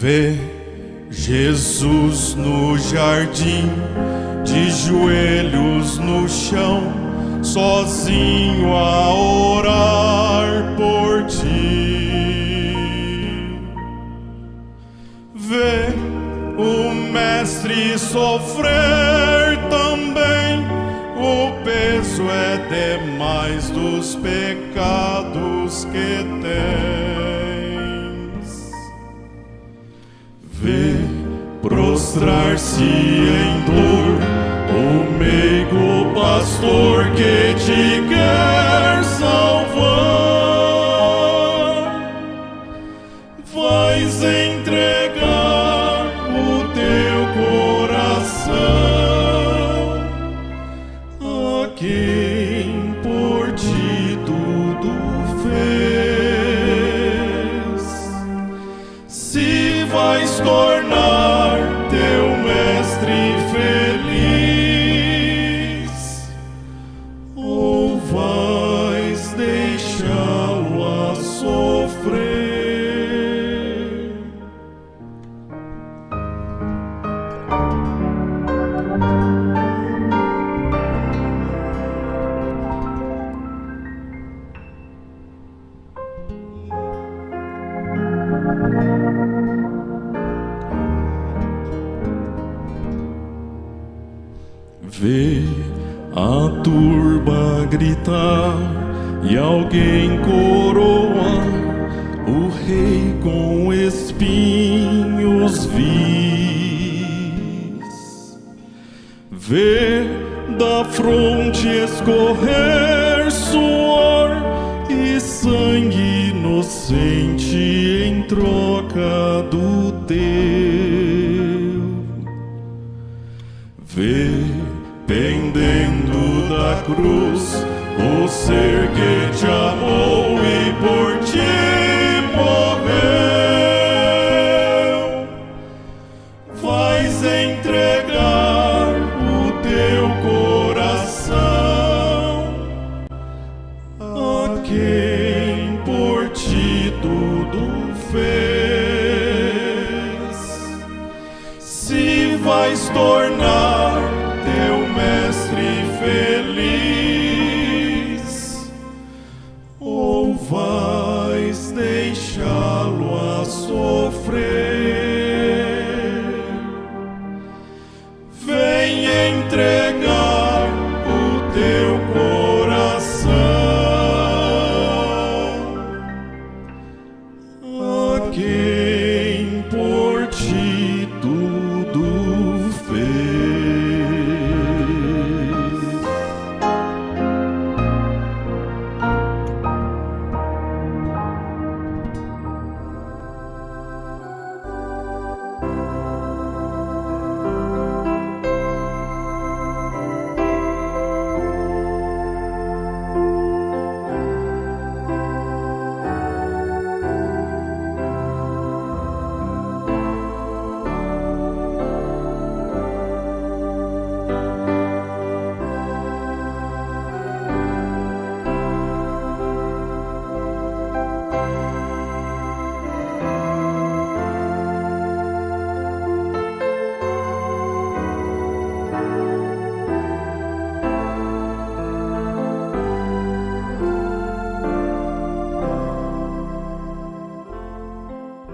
Vê Jesus no jardim, de joelhos no chão, sozinho a orar por ti. Vê o mestre sofrer também, o peso é demais dos pecados que tens. Vê prostrar-se em dor o meigo pastor que te quer salvar. Vais entregar o teu coração a quem por ti tudo fez. Se vais tornar teu mestre feliz, ou vais deixá-lo a sofrer? Vê a turba gritar e alguém coroa o rei com espinhos vis. Vê da fronte escorrer suor e sangue inocente em troca do teu. Vê pendendo da cruz o ser que te amou e por ti morreu. Vais entregar o teu coração a quem por ti tudo fez. Se vais tornar teu mestre feliz, ou vais deixá-lo a sofrer? Vem entregar o teu coração a quem por ti tudo fez.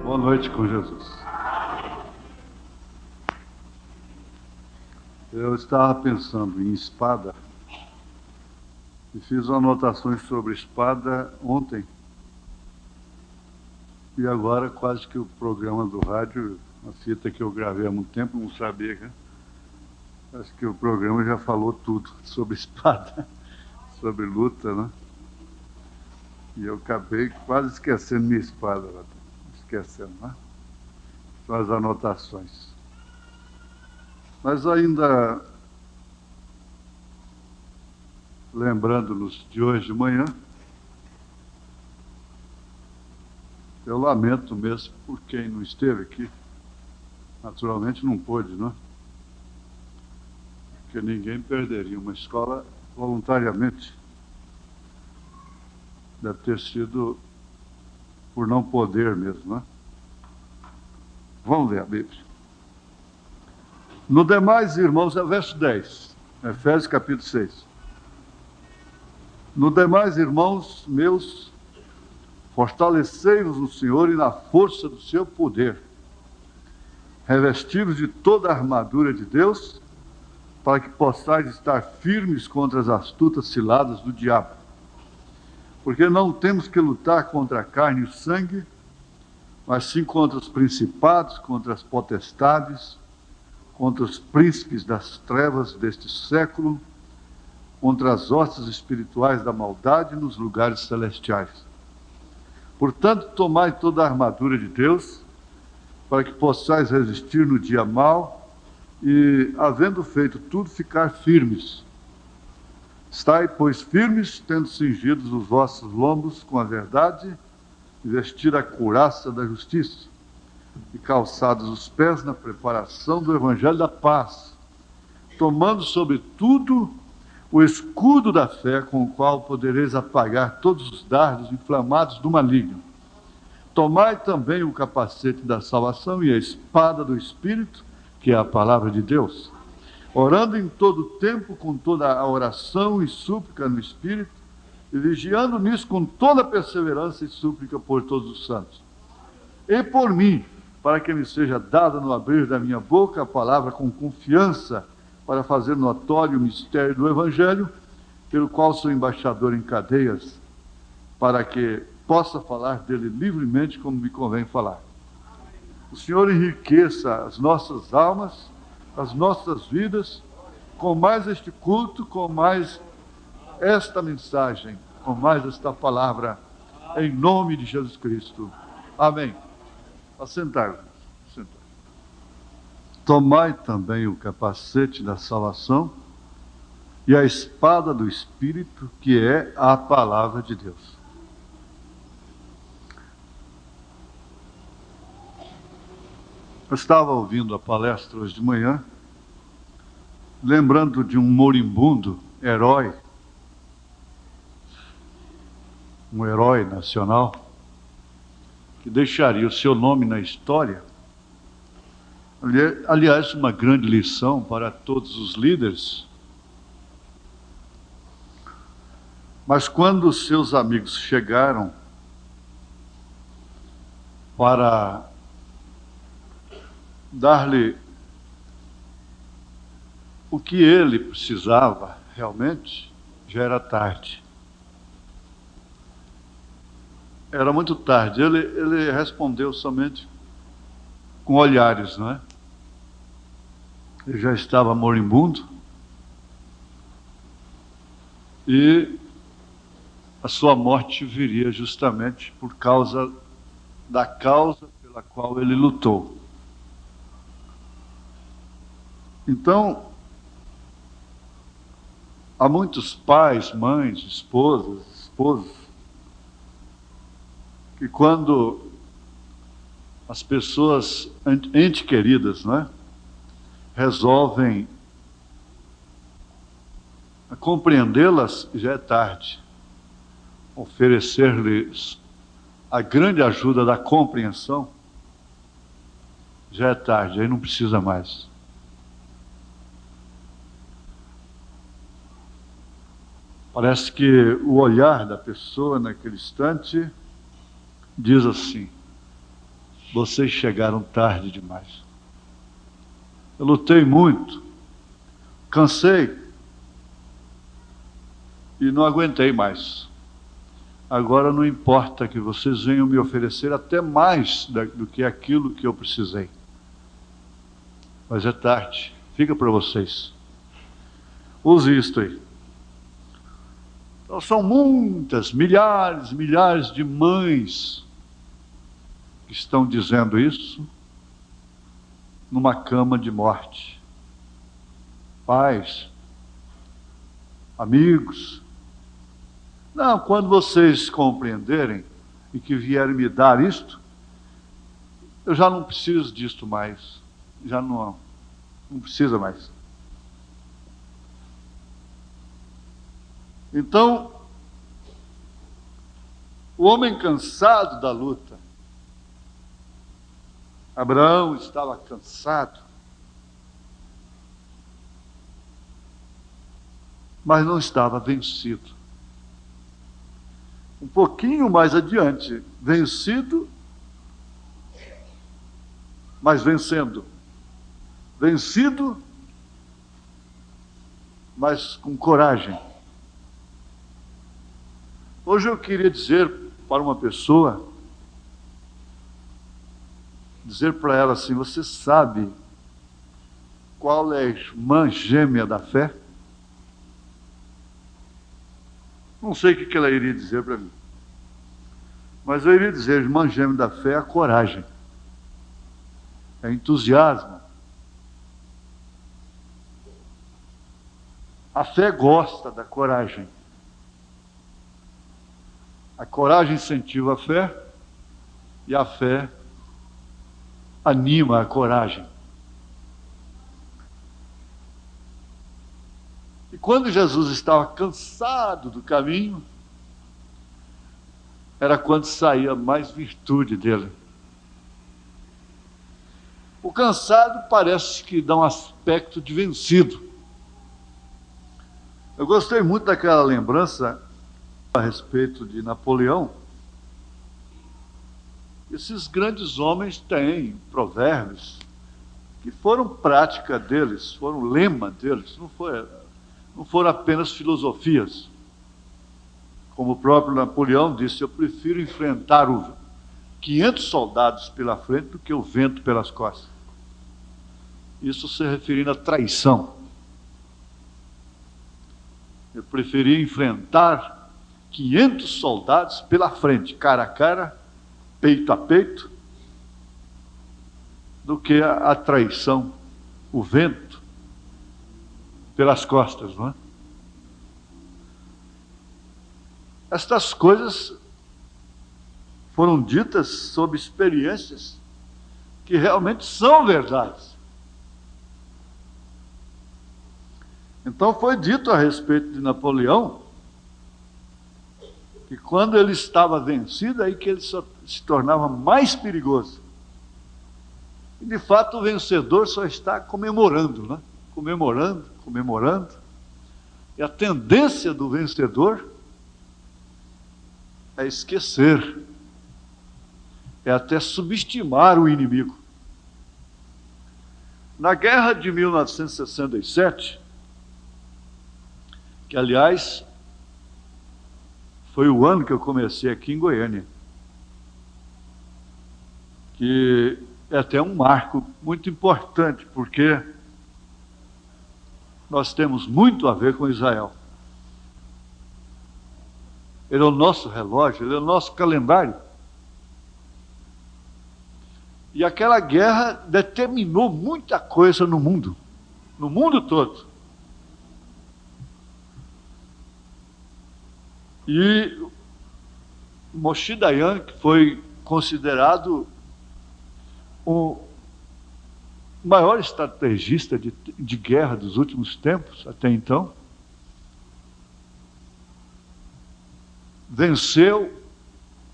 Boa noite com Jesus. Eu estava pensando em espada e fiz anotações sobre espada ontem. E agora quase que o programa do rádio, a fita que eu gravei há muito tempo, não sabia, né? Acho que o programa já falou tudo sobre espada, sobre luta, né? E eu acabei quase esquecendo minha espada, esquecendo, né? São as anotações. Mas ainda lembrando-nos de hoje de manhã, eu lamento mesmo por quem não esteve aqui. Naturalmente não pôde, não? Porque ninguém perderia uma escola voluntariamente. Deve ter sido por não poder mesmo, né? Vamos ver a Bíblia. No demais, irmãos, é verso 10, Efésios capítulo 6. No demais, irmãos meus, fortalecei-vos no Senhor e na força do seu poder, revesti-vos de toda a armadura de Deus, para que possais estar firmes contra as astutas ciladas do diabo. Porque não temos que lutar contra a carne e o sangue, mas sim contra os principados, contra as potestades, contra os príncipes das trevas deste século, contra as hostes espirituais da maldade nos lugares celestiais. Portanto, tomai toda a armadura de Deus, para que possais resistir no dia mau e, havendo feito tudo, ficar firmes. Estai, pois, firmes, tendo cingidos os vossos lombos com a verdade, e vestir a couraça da justiça, e calçados os pés na preparação do evangelho da paz, tomando sobretudo o escudo da fé, com o qual podereis apagar todos os dardos inflamados do maligno. Tomai também o capacete da salvação e a espada do Espírito, que é a palavra de Deus, orando em todo tempo com toda a oração e súplica no Espírito, e vigiando nisso com toda perseverança e súplica por todos os santos. E por mim, para que me seja dada no abrir da minha boca a palavra com confiança, para fazer notório o mistério do Evangelho, pelo qual sou embaixador em cadeias, para que possa falar dele livremente como me convém falar. O Senhor enriqueça as nossas almas, as nossas vidas, com mais este culto, com mais esta mensagem, com mais esta palavra, em nome de Jesus Cristo. Amém. Assentar-vos. Tomai também o capacete da salvação e a espada do Espírito, que é a palavra de Deus. Eu estava ouvindo a palestra hoje de manhã, lembrando de um moribundo herói, um herói nacional, que deixaria o seu nome na história. Aliás, uma grande lição para todos os líderes. Mas quando os seus amigos chegaram para dar-lhe o que ele precisava realmente, já era tarde. Era muito tarde. Ele respondeu somente com olhares, não é? Ele já estava moribundo e a sua morte viria justamente por causa da causa pela qual ele lutou. Então, há muitos pais, mães, esposos, que quando as pessoas, entes queridas, não é, resolvem compreendê-las, já é tarde. Oferecer-lhes a grande ajuda da compreensão, já é tarde, aí não precisa mais. Parece que o olhar da pessoa naquele instante diz assim: vocês chegaram tarde demais. Eu lutei muito, cansei e não aguentei mais. Agora não importa que vocês venham me oferecer até mais do que aquilo que eu precisei. Mas é tarde, fica para vocês. Use isto aí. Então, são muitas, milhares de mães que estão dizendo isso numa cama de morte. Pais, amigos. Não, quando vocês compreenderem e que vierem me dar isto, eu já não preciso disto mais. Já não precisa mais. Então, o homem cansado da luta, Abraão estava cansado, mas não estava vencido. Um pouquinho mais adiante, vencido, mas vencendo. Vencido, mas com coragem. Hoje eu queria dizer para uma pessoa, dizer para ela assim: você sabe qual é a irmã gêmea da fé? Não sei o que ela iria dizer para mim, mas eu iria dizer: a irmã gêmea da fé é a coragem, é entusiasmo. A fé gosta da coragem. A coragem incentiva a fé e a fé anima a coragem. E quando Jesus estava cansado do caminho, era quando saía mais virtude dele. O cansado parece que dá um aspecto de vencido. Eu gostei muito daquela lembrança a respeito de Napoleão. Esses grandes homens têm provérbios que foram prática deles, foram lema deles, não foram apenas filosofias. Como o próprio Napoleão disse: eu prefiro enfrentar 500 soldados pela frente do que o vento pelas costas. Isso se referindo à traição. Eu preferia enfrentar 500 soldados pela frente, cara a cara, peito a peito, do que a traição, o vento pelas costas, não é? Estas coisas foram ditas sob experiências que realmente são verdades. Então foi dito a respeito de Napoleão que quando ele estava vencido, aí que ele se tornava mais perigoso. E de fato o vencedor só está comemorando, né? Comemorando. E a tendência do vencedor é esquecer, é até subestimar o inimigo. Na guerra de 1967, que aliás foi o ano que eu comecei aqui em Goiânia, que é até um marco muito importante, porque nós temos muito a ver com Israel. Ele é o nosso relógio, ele é o nosso calendário. E aquela guerra determinou muita coisa no mundo todo. E Moshe Dayan, que foi considerado o maior estrategista de guerra dos últimos tempos, até então, venceu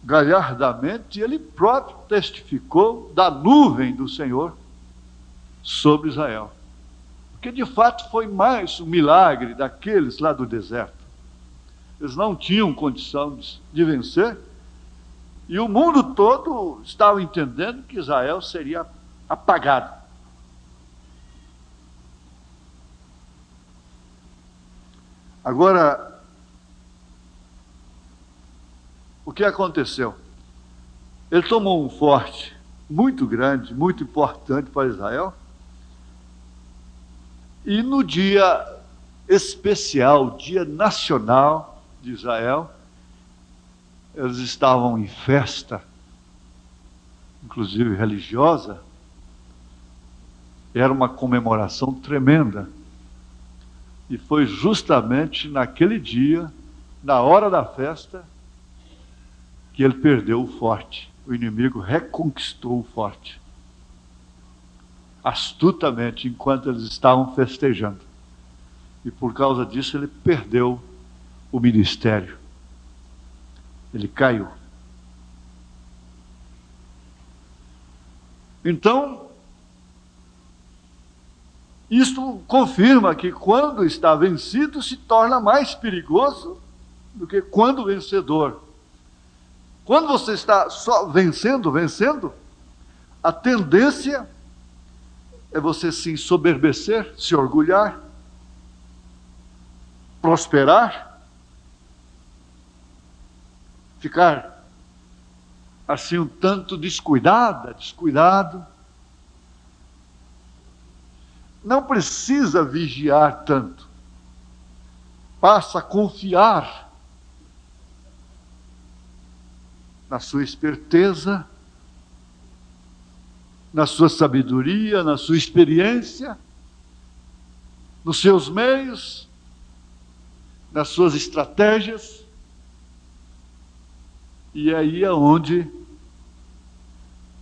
galhardamente, e ele próprio testificou da nuvem do Senhor sobre Israel. Porque de fato foi mais um milagre daqueles lá do deserto. Eles não tinham condição de vencer, e o mundo todo estava entendendo que Israel seria apagado. Agora, o que aconteceu? Ele tomou um forte muito grande, muito importante para Israel, e no dia especial, dia nacional de Israel, eles estavam em festa, inclusive religiosa. Era uma comemoração tremenda. E foi justamente naquele dia, na hora da festa, que ele perdeu o forte. O inimigo reconquistou o forte. Astutamente, enquanto eles estavam festejando. E por causa disso ele perdeu o ministério. Ele caiu. Então, isto confirma que quando está vencido se torna mais perigoso do que quando vencedor. Quando você está só vencendo, a tendência é você se ensoberbecer, se orgulhar, prosperar, ficar assim um tanto descuidado. Não precisa vigiar tanto. Passa a confiar na sua esperteza, na sua sabedoria, na sua experiência, nos seus meios, nas suas estratégias. E aí é onde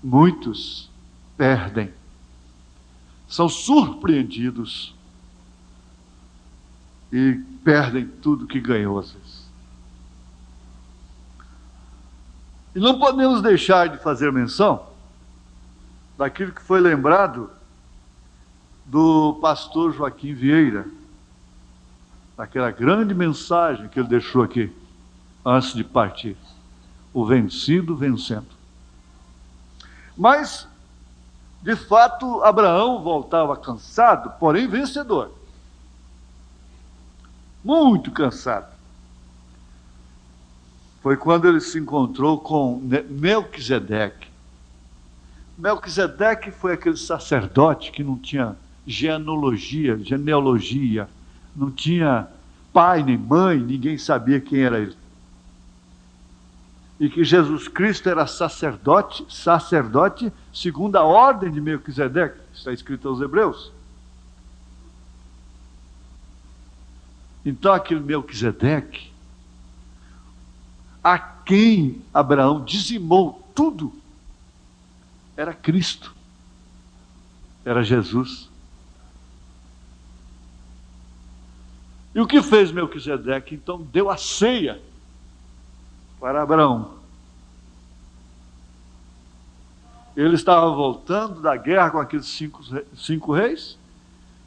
muitos perdem. São surpreendidos e perdem tudo que ganhou às vezes. E não podemos deixar de fazer menção daquilo que foi lembrado do pastor Joaquim Vieira, daquela grande mensagem que ele deixou aqui, antes de partir. O vencido vencendo. Mas, de fato, Abraão voltava cansado, porém vencedor. Muito cansado. Foi quando ele se encontrou com Melquisedeque. Melquisedeque foi aquele sacerdote que não tinha genealogia, não tinha pai nem mãe, ninguém sabia quem era ele. E que Jesus Cristo era sacerdote segundo a ordem de Melquisedeque, está escrito aos Hebreus. Então aquele Melquisedeque, a quem Abraão dizimou tudo, era Cristo, era Jesus. E o que fez Melquisedeque? Então deu a ceia para Abraão. Ele estava voltando da guerra com aqueles cinco reis,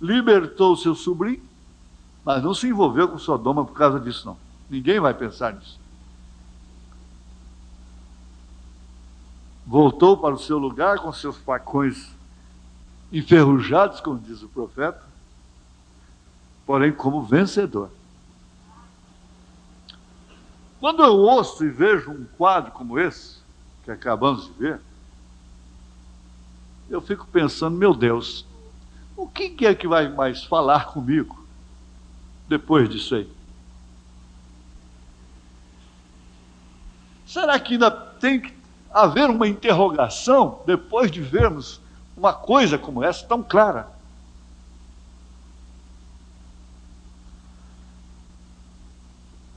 libertou o seu sobrinho, mas não se envolveu com Sodoma por causa disso, não. Ninguém vai pensar nisso. Voltou para o seu lugar com seus facões enferrujados, como diz o profeta, porém como vencedor. Quando eu ouço e vejo um quadro como esse, que acabamos de ver, eu fico pensando, meu Deus, o que é que vai mais falar comigo depois disso aí? Será que ainda tem que haver uma interrogação depois de vermos uma coisa como essa tão clara?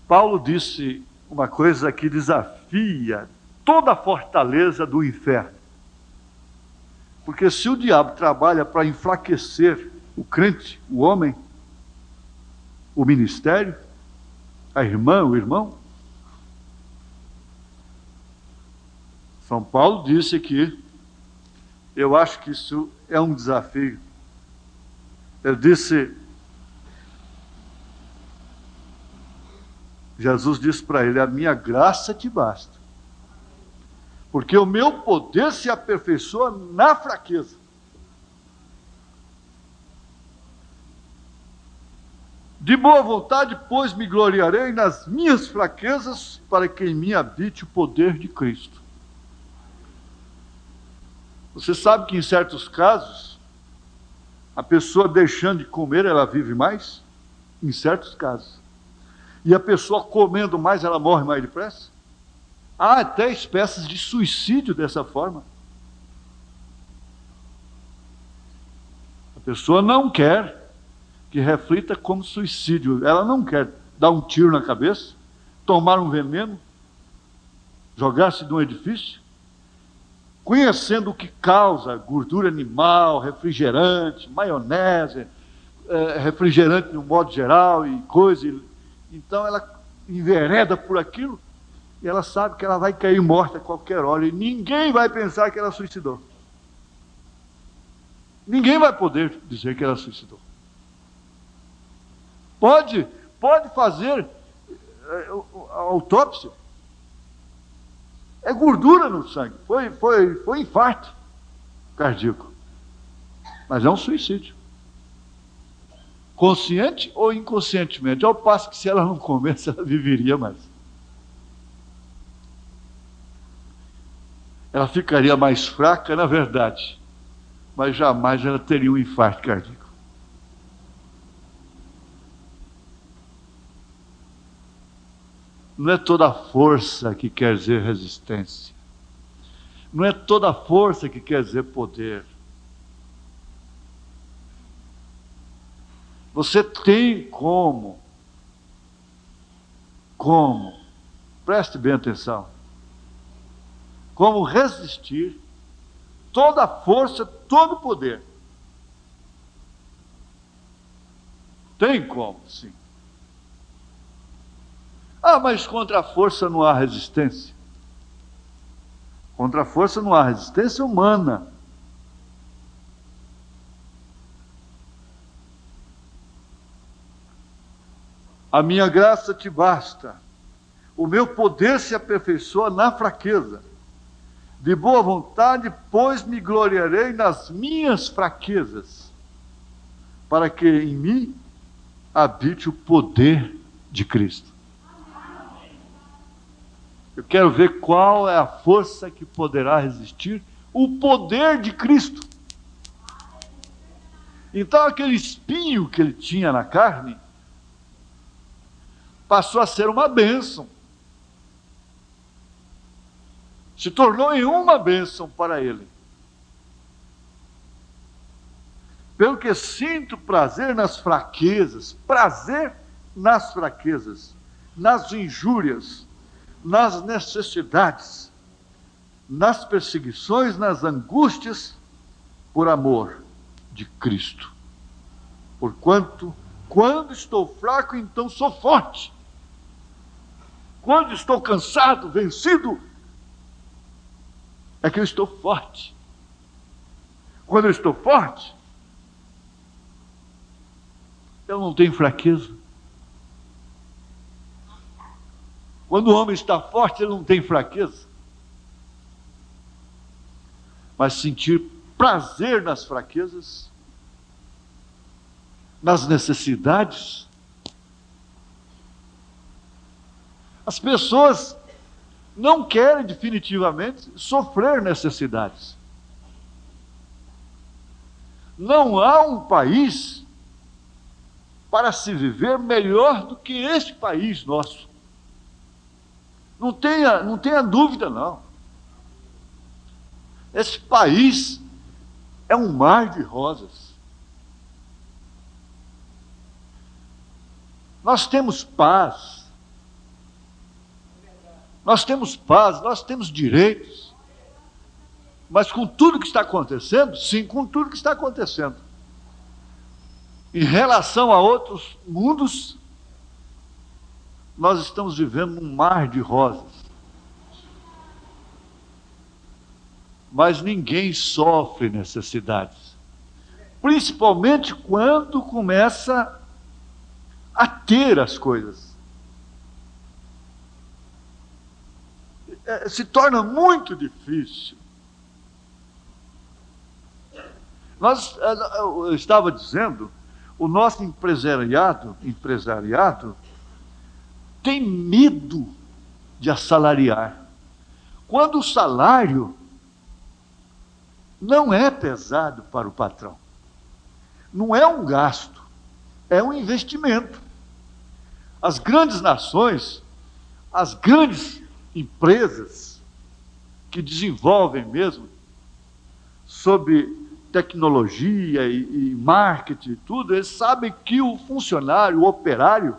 Paulo disse uma coisa que desafia toda a fortaleza do inferno. Porque se o diabo trabalha para enfraquecer o crente, o homem, o ministério, a irmã, o irmão, São Paulo disse que, eu acho que isso é um desafio. Ele disse, Jesus disse para ele, a minha graça te basta. Porque o meu poder se aperfeiçoa na fraqueza. De boa vontade, pois, me gloriarei nas minhas fraquezas, para que em mim habite o poder de Cristo. Você sabe que em certos casos, a pessoa deixando de comer, ela vive mais? Em certos casos. E a pessoa comendo mais, ela morre mais depressa? Há até espécies de suicídio dessa forma. A pessoa não quer que reflita como suicídio. Ela não quer dar um tiro na cabeça, tomar um veneno, jogar-se de um edifício, conhecendo o que causa gordura animal, refrigerante, maionese, refrigerante no modo geral e coisa. Então ela envereda por aquilo e ela sabe que ela vai cair morta a qualquer hora e ninguém vai pensar que ela suicidou. Ninguém vai poder dizer que ela suicidou. Pode fazer a autópsia. É gordura no sangue. Foi infarto cardíaco. Mas é um suicídio. Consciente ou inconscientemente. Ao passo que se ela não comesse, ela viveria mais. Ela ficaria mais fraca, na verdade, mas jamais ela teria um infarto cardíaco. Não é toda força que quer dizer resistência. Não é toda força que quer dizer poder. Você tem como, preste bem atenção, como resistir toda a força, todo o poder. Tem como, sim. Ah, mas contra a força não há resistência. Contra a força não há resistência humana. A minha graça te basta. O meu poder se aperfeiçoa na fraqueza. De boa vontade, pois me gloriarei nas minhas fraquezas, para que em mim habite o poder de Cristo. Eu quero ver qual é a força que poderá resistir o poder de Cristo. Então aquele espinho que ele tinha na carne passou a ser uma bênção. Se tornou em uma bênção para ele. Pelo que sinto prazer nas fraquezas, nas injúrias, nas necessidades, nas perseguições, nas angústias, por amor de Cristo. Porquanto, quando estou fraco, então sou forte. Quando estou cansado, vencido, é que eu estou forte. Quando eu estou forte, eu não tenho fraqueza. Quando o homem está forte, ele não tem fraqueza. Mas sentir prazer nas fraquezas, nas necessidades. As pessoas não querem definitivamente sofrer necessidades. Não há um país para se viver melhor do que este país nosso. Não tenha dúvida, não. Esse país é um mar de rosas. Nós temos paz. Nós temos direitos. Mas com tudo que está acontecendo, sim, com tudo que está acontecendo. Em relação a outros mundos, nós estamos vivendo um mar de rosas. Mas ninguém sofre necessidades. Principalmente quando começa a ter as coisas. Se torna muito difícil. Eu estava dizendo, o nosso empresariado tem medo de assalariar. Quando o salário não é pesado para o patrão. Não é um gasto, é um investimento. As grandes nações, as grandes empresas que desenvolvem mesmo sobre tecnologia e marketing e tudo, eles sabem que o funcionário, o operário,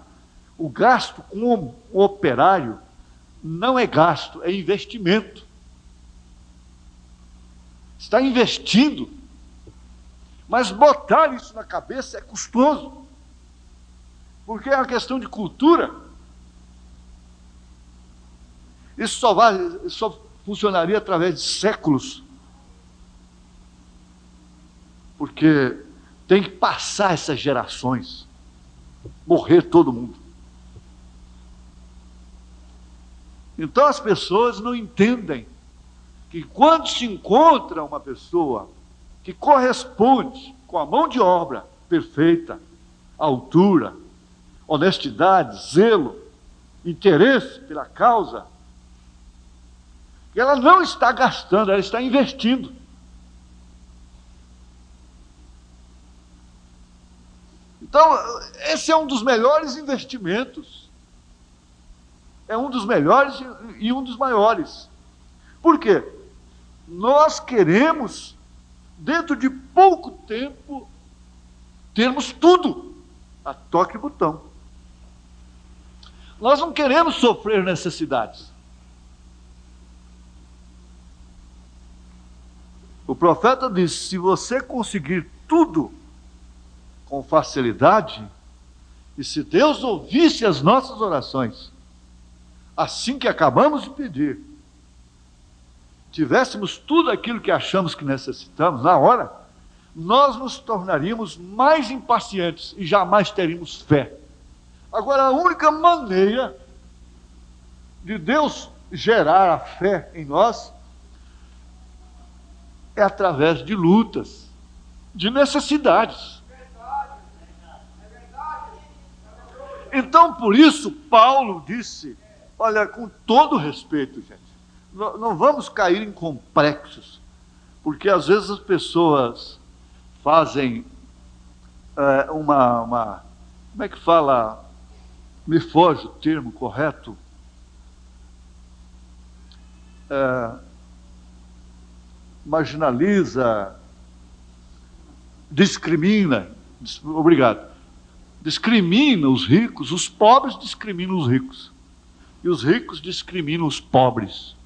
o gasto com o operário não é gasto, é investimento. Está investindo. Mas botar isso na cabeça é custoso. Porque é uma questão de cultura. Isso só funcionaria através de séculos. porque tem que passar essas gerações, morrer todo mundo. Então as pessoas não entendem que quando se encontra uma pessoa que corresponde com a mão de obra perfeita, altura, honestidade, zelo, interesse pela causa, que ela não está gastando, ela está investindo. Então, esse é um dos melhores investimentos. É um dos melhores e um dos maiores. Por quê? Nós queremos, dentro de pouco tempo, termos tudo a toque de botão. Nós não queremos sofrer necessidades. O profeta disse: se você conseguir tudo com facilidade, e se Deus ouvisse as nossas orações, assim que acabamos de pedir, tivéssemos tudo aquilo que achamos que necessitamos, na hora, nós nos tornaríamos mais impacientes e jamais teríamos fé. Agora, a única maneira de Deus gerar a fé em nós é através de lutas, de necessidades. Então, por isso, Paulo disse, olha, com todo respeito, gente, não vamos cair em complexos, porque às vezes as pessoas fazem como é que fala, me foge o termo correto, marginaliza, discrimina, discrimina os ricos, os pobres discriminam os ricos, e os ricos discriminam os pobres.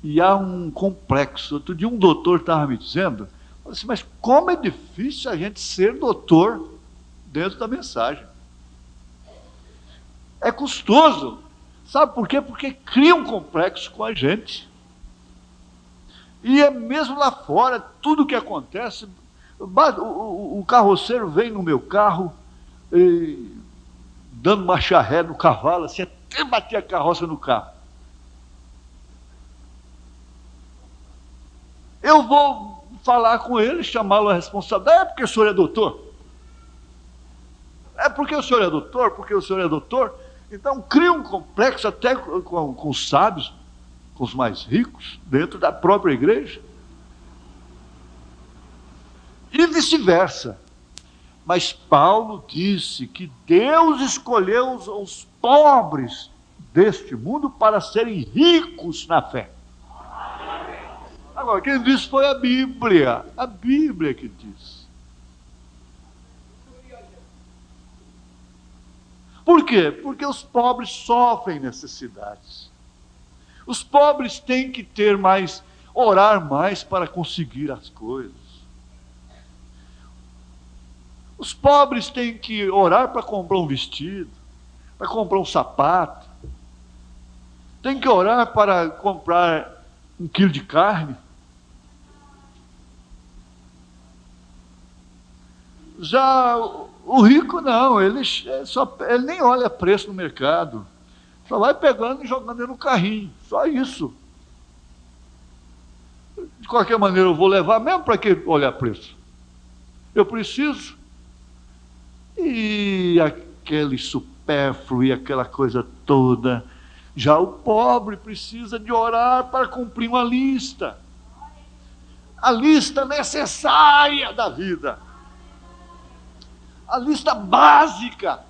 E há um complexo. Outro dia um doutor estava me dizendo, assim, mas como é difícil a gente ser doutor dentro da mensagem. É custoso. Sabe por quê? Porque cria um complexo com a gente. E é mesmo lá fora, tudo que acontece, o carroceiro vem no meu carro, dando marcha ré no cavalo, assim, até bater a carroça no carro. Eu vou falar com ele, chamá-lo a responsabilidade. É porque o senhor é doutor? É porque o senhor é doutor? Porque o senhor é doutor? Então cria um complexo até com os sábios, com os mais ricos, dentro da própria igreja. E vice-versa. Mas Paulo disse que Deus escolheu os pobres deste mundo para serem ricos na fé. Agora, quem disse foi a Bíblia que diz. Por quê? Porque os pobres sofrem necessidades. Os pobres têm que ter mais, orar mais para conseguir as coisas. Os pobres têm que orar para comprar um vestido, para comprar um sapato. Tem que orar para comprar 1 quilo de carne. Já o rico não, ele nem olha preço no mercado. Só vai pegando e jogando no carrinho, só isso. De qualquer maneira eu vou levar, mesmo para que olhar preço? Eu preciso. E aquele supérfluo e aquela coisa toda. Já o pobre precisa de orar para cumprir uma lista. A lista necessária da vida. A lista básica.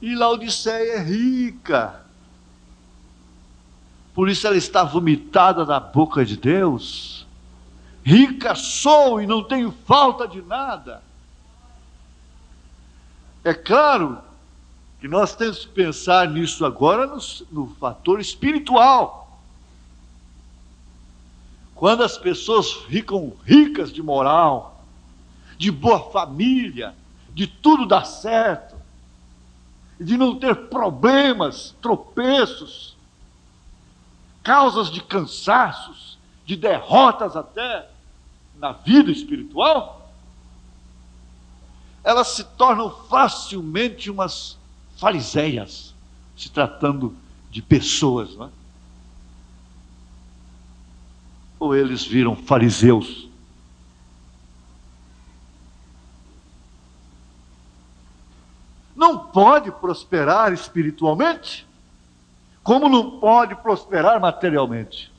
E Laodiceia é rica. Por isso ela está vomitada na boca de Deus. Rica sou e não tenho falta de nada. É claro que nós temos que pensar nisso agora no fator espiritual. Quando as pessoas ficam ricas de moral, de boa família, de tudo dar certo, de não ter problemas, tropeços, causas de cansaços, de derrotas até na vida espiritual, elas se tornam facilmente umas fariseias, se tratando de pessoas, não é? Ou eles viram fariseus. Não pode prosperar espiritualmente, como não pode prosperar materialmente.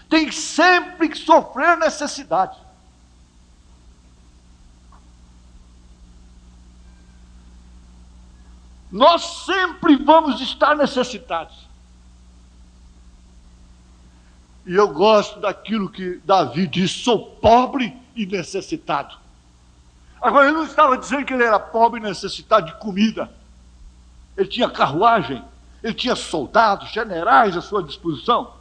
Tem sempre que sofrer necessidade. Nós sempre vamos estar necessitados. E eu gosto daquilo que Davi diz: sou pobre e necessitado. Agora, ele não estava dizendo que ele era pobre e necessitado de comida. Ele tinha carruagem, ele tinha soldados, generais à sua disposição.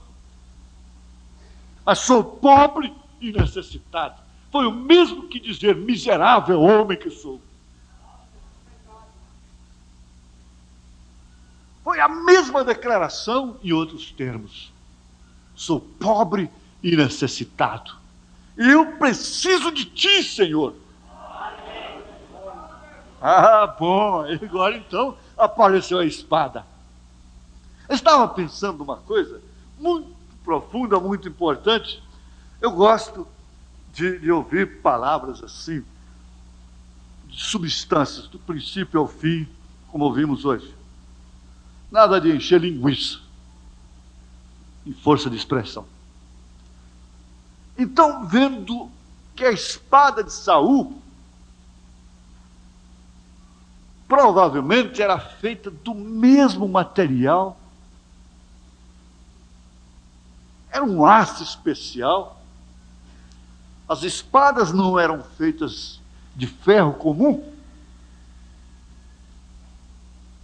Mas sou pobre e necessitado. Foi o mesmo que dizer: miserável homem que sou. Foi a mesma declaração em outros termos. Sou pobre e necessitado. E eu preciso de ti, Senhor. Ah, bom. Agora então apareceu a espada. Eu estava pensando uma coisa muito profunda, muito importante. Eu gosto de ouvir palavras assim, de substâncias, do princípio ao fim, como ouvimos hoje. Nada de encher linguiça em força de expressão. Então, vendo que a espada de Saul provavelmente era feita do mesmo material, era um aço especial. As espadas não eram feitas de ferro comum.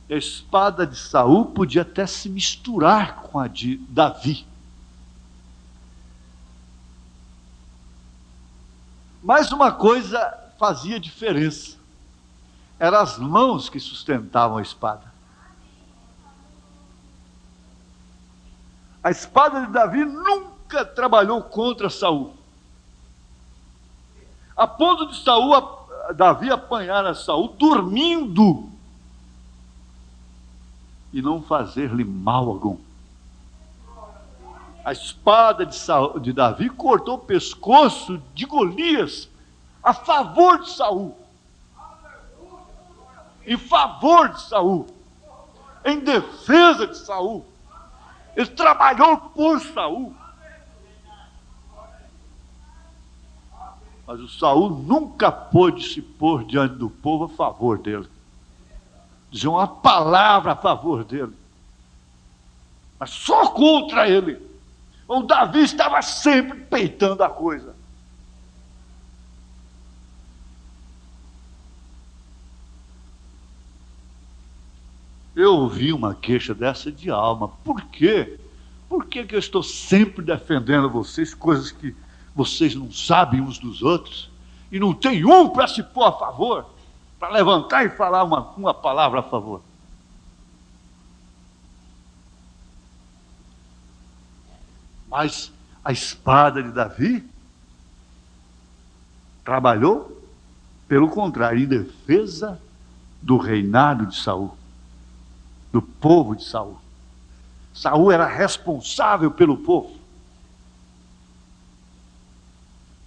A espada de Saul podia até se misturar com a de Davi. Mas uma coisa fazia diferença. Eram as mãos que sustentavam a espada. A espada de Davi nunca trabalhou contra Saul. A ponto de Davi apanhar a Saul dormindo e não fazer-lhe mal algum. A espada de Davi cortou o pescoço de Golias a favor de Saul. Em favor de Saul. Em defesa de Saul. Ele trabalhou por Saul. Mas o Saul nunca pôde se pôr diante do povo a favor dele. Dizer uma palavra a favor dele. Mas só contra ele. O Davi estava sempre peitando a coisa. Eu ouvi uma queixa dessa de alma. Por quê? Por que eu estou sempre defendendo vocês, coisas que vocês não sabem uns dos outros, e não tem um para se pôr a favor, para levantar e falar uma palavra a favor? Mas a espada de Davi trabalhou, pelo contrário, em defesa do reinado de Saul, do povo de Saul. Saul era responsável pelo povo.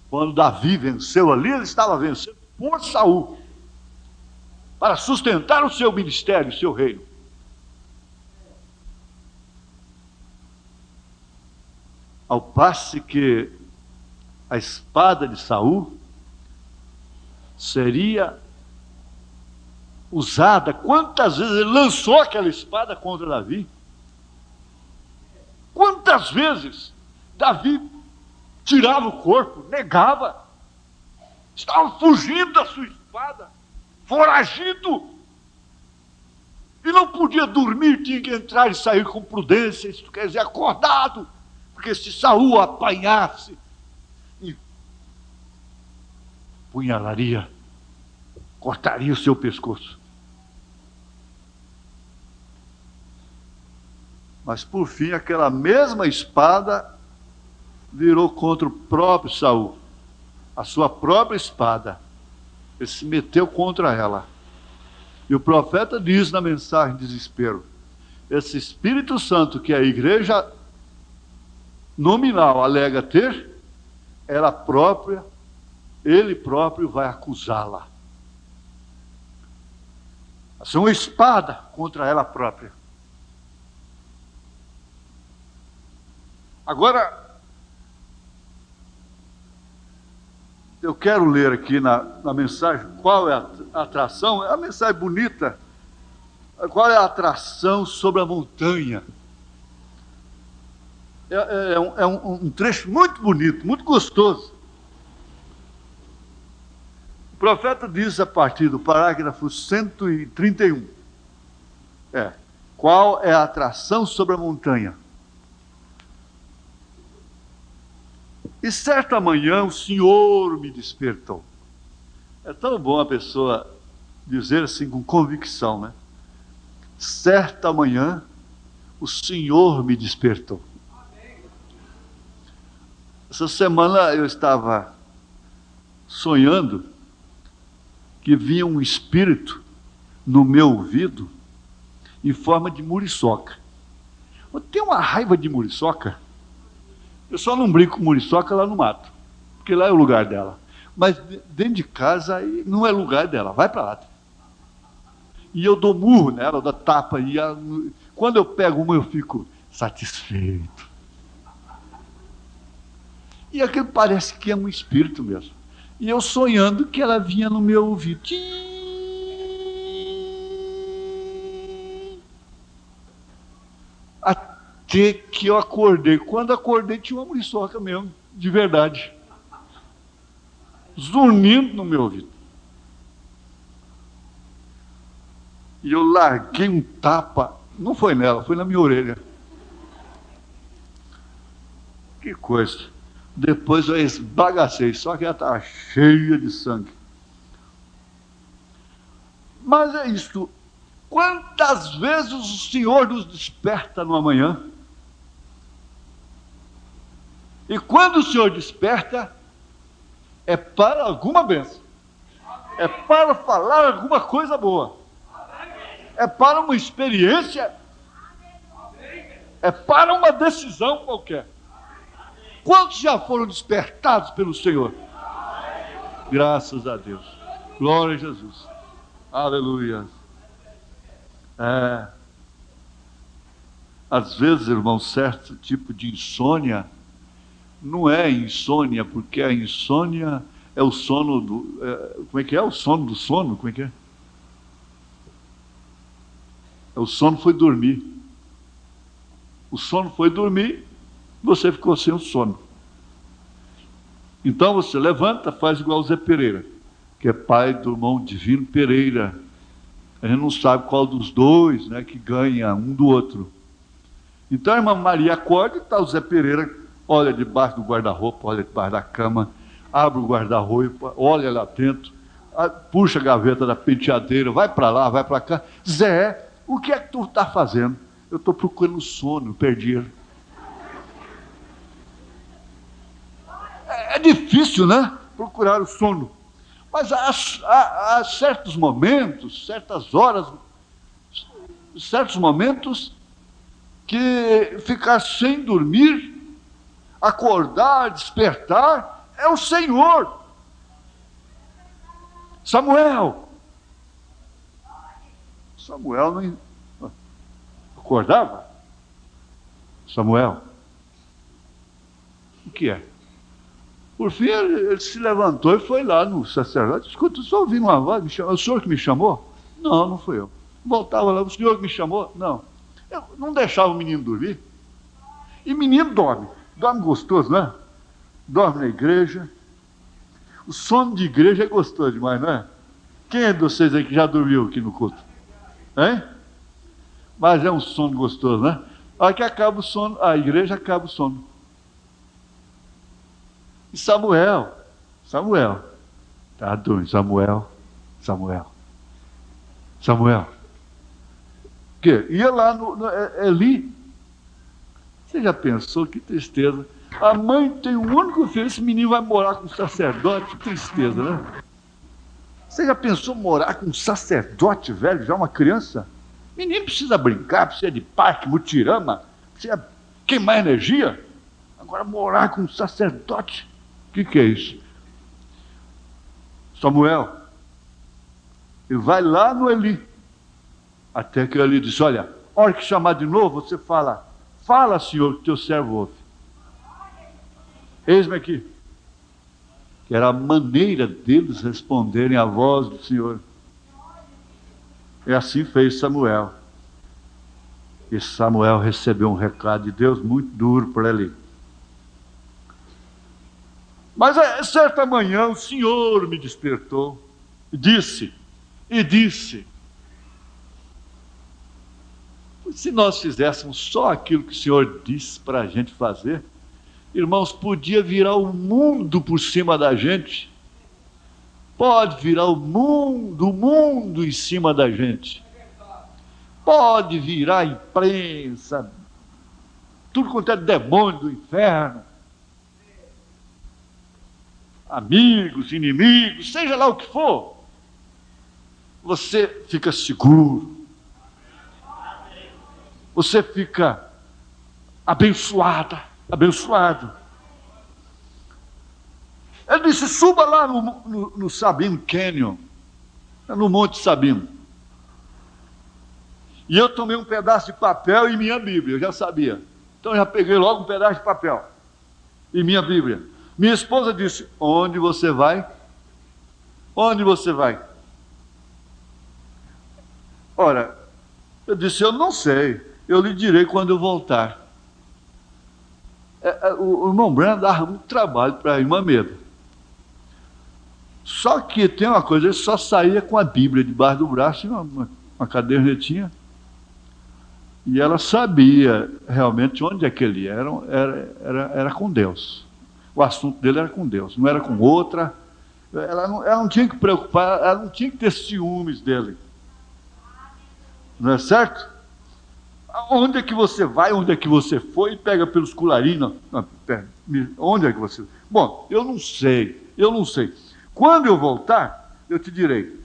Quando Davi venceu ali, ele estava vencendo por Saul, para sustentar o seu ministério, o seu reino. Ao passo que a espada de Saul seria usada, quantas vezes ele lançou aquela espada contra Davi? Quantas vezes Davi tirava o corpo, negava, estava fugindo da sua espada, foragido, e não podia dormir, tinha que entrar e sair com prudência, isso quer dizer acordado, porque se Saul apanhasse, punhalaria, cortaria o seu pescoço. Mas por fim, aquela mesma espada virou contra o próprio Saul, a sua própria espada. Ele se meteu contra ela. E o profeta diz na mensagem de desespero: esse Espírito Santo que a igreja nominal alega ter, ela própria, ele próprio vai acusá-la. Vai ser uma espada contra ela própria. Agora, eu quero ler aqui na mensagem qual é a atração. É uma mensagem bonita. Qual é a atração sobre a montanha? É um trecho muito bonito, muito gostoso. O profeta diz a partir do parágrafo 131. Qual é a atração sobre a montanha? E certa manhã o Senhor me despertou. É tão bom a pessoa dizer assim com convicção, né? Certa manhã o Senhor me despertou. Essa semana eu estava sonhando que vinha um espírito no meu ouvido em forma de muriçoca. Eu tenho uma raiva de muriçoca. Eu só não brinco com muriçoca lá no mato, porque lá é o lugar dela. Mas dentro de casa aí não é lugar dela, vai para lá. E eu dou murro nela, eu dou tapa. Quando eu pego uma, eu fico satisfeito. E aquilo parece que é um espírito mesmo. E eu sonhando que ela vinha no meu ouvido. Até que eu acordei. Quando acordei, tinha uma muriçoca mesmo, de verdade, zunindo no meu ouvido. E eu larguei um tapa. Não foi nela, foi na minha orelha. Que coisa. Depois eu esbagacei, só que ela estava cheia de sangue. Mas é isto. Quantas vezes o Senhor nos desperta no amanhã? E quando o Senhor desperta, é para alguma bênção. É para falar alguma coisa boa. É para uma experiência. É para uma decisão qualquer. Quantos já foram despertados pelo Senhor? Graças a Deus. Glória a Jesus. Aleluia. Às vezes, irmão, certo tipo de insônia não é insônia, porque a insônia é o sono do... como é que é? O sono do sono? Como é que é? O sono foi dormir. O sono foi dormir, você ficou sem o sono. Então você levanta, faz igual o Zé Pereira, que é pai do irmão Divino Pereira. A gente não sabe qual dos dois, né, que ganha um do outro. Então a irmã Maria acorda e está o Zé Pereira, olha debaixo do guarda-roupa, olha debaixo da cama, abre o guarda-roupa, olha lá dentro, puxa a gaveta da penteadeira, vai para lá, vai para cá. Zé, o que é que tu está fazendo? Eu estou procurando sono, perdi ele. É difícil, né? Procurar o sono. Mas há certos momentos, certas horas, certos momentos que ficar sem dormir, acordar, despertar, é o Senhor. Samuel não acordava? Samuel, o que é? Por fim, ele se levantou e foi lá no sacerdote. Escuta, só ouvi uma voz, me chamou. O senhor que me chamou? Não, não fui eu. Voltava lá, o senhor que me chamou? Não. Eu não deixava o menino dormir. E menino dorme. Dorme gostoso, né? Dorme na igreja. O sono de igreja é gostoso demais, não é? Quem é de vocês aí que já dormiu aqui no culto? Hein? Mas é um sono gostoso, né? A hora que acaba o sono, a igreja acaba o sono. E Samuel, tá doido, Samuel. O quê? Ia lá no Eli. Você já pensou que tristeza? A mãe tem um único filho, esse menino vai morar com um sacerdote, que tristeza, né? Você já pensou morar com um sacerdote velho, já uma criança? Menino precisa brincar, precisa de parque, mutirama, precisa queimar energia. Agora morar com um sacerdote, o que é isso? Samuel, ele vai lá no Eli, até que Eli diz, olha, a hora que chamar de novo, você fala, fala, Senhor, que teu servo ouve. Eis-me aqui. Que era a maneira deles responderem à voz do Senhor. E assim fez Samuel. E Samuel recebeu um recado de Deus muito duro para ele. Mas certa manhã o Senhor me despertou e disse, se nós fizéssemos só aquilo que o Senhor disse para a gente fazer, irmãos, podia virar o mundo por cima da gente. Pode virar o mundo em cima da gente. Pode virar a imprensa, tudo quanto é demônio do inferno. Amigos, inimigos, seja lá o que for. Você fica seguro. Você fica abençoado. Ele disse, suba lá no Sabim Canyon, no Monte Sabim. E eu tomei um pedaço de papel e minha Bíblia, eu já sabia. Então eu já peguei logo um pedaço de papel e minha Bíblia. Minha esposa disse, onde você vai? Onde você vai? Ora, eu disse, eu não sei, eu lhe direi quando eu voltar. O irmão Branham dava muito trabalho para a irmã Meda. Só que tem uma coisa, ele só saía com a Bíblia debaixo do braço e uma cadernetinha. E ela sabia realmente onde é que ele ia. Era com Deus. O assunto dele era com Deus, não era com outra. Ela não tinha que preocupar, ela não tinha que ter ciúmes dele. Não é certo? Onde é que você vai, onde é que você foi? Pega pelos colarinhos. Onde é que você... Bom, eu não sei. Quando eu voltar, eu te direi.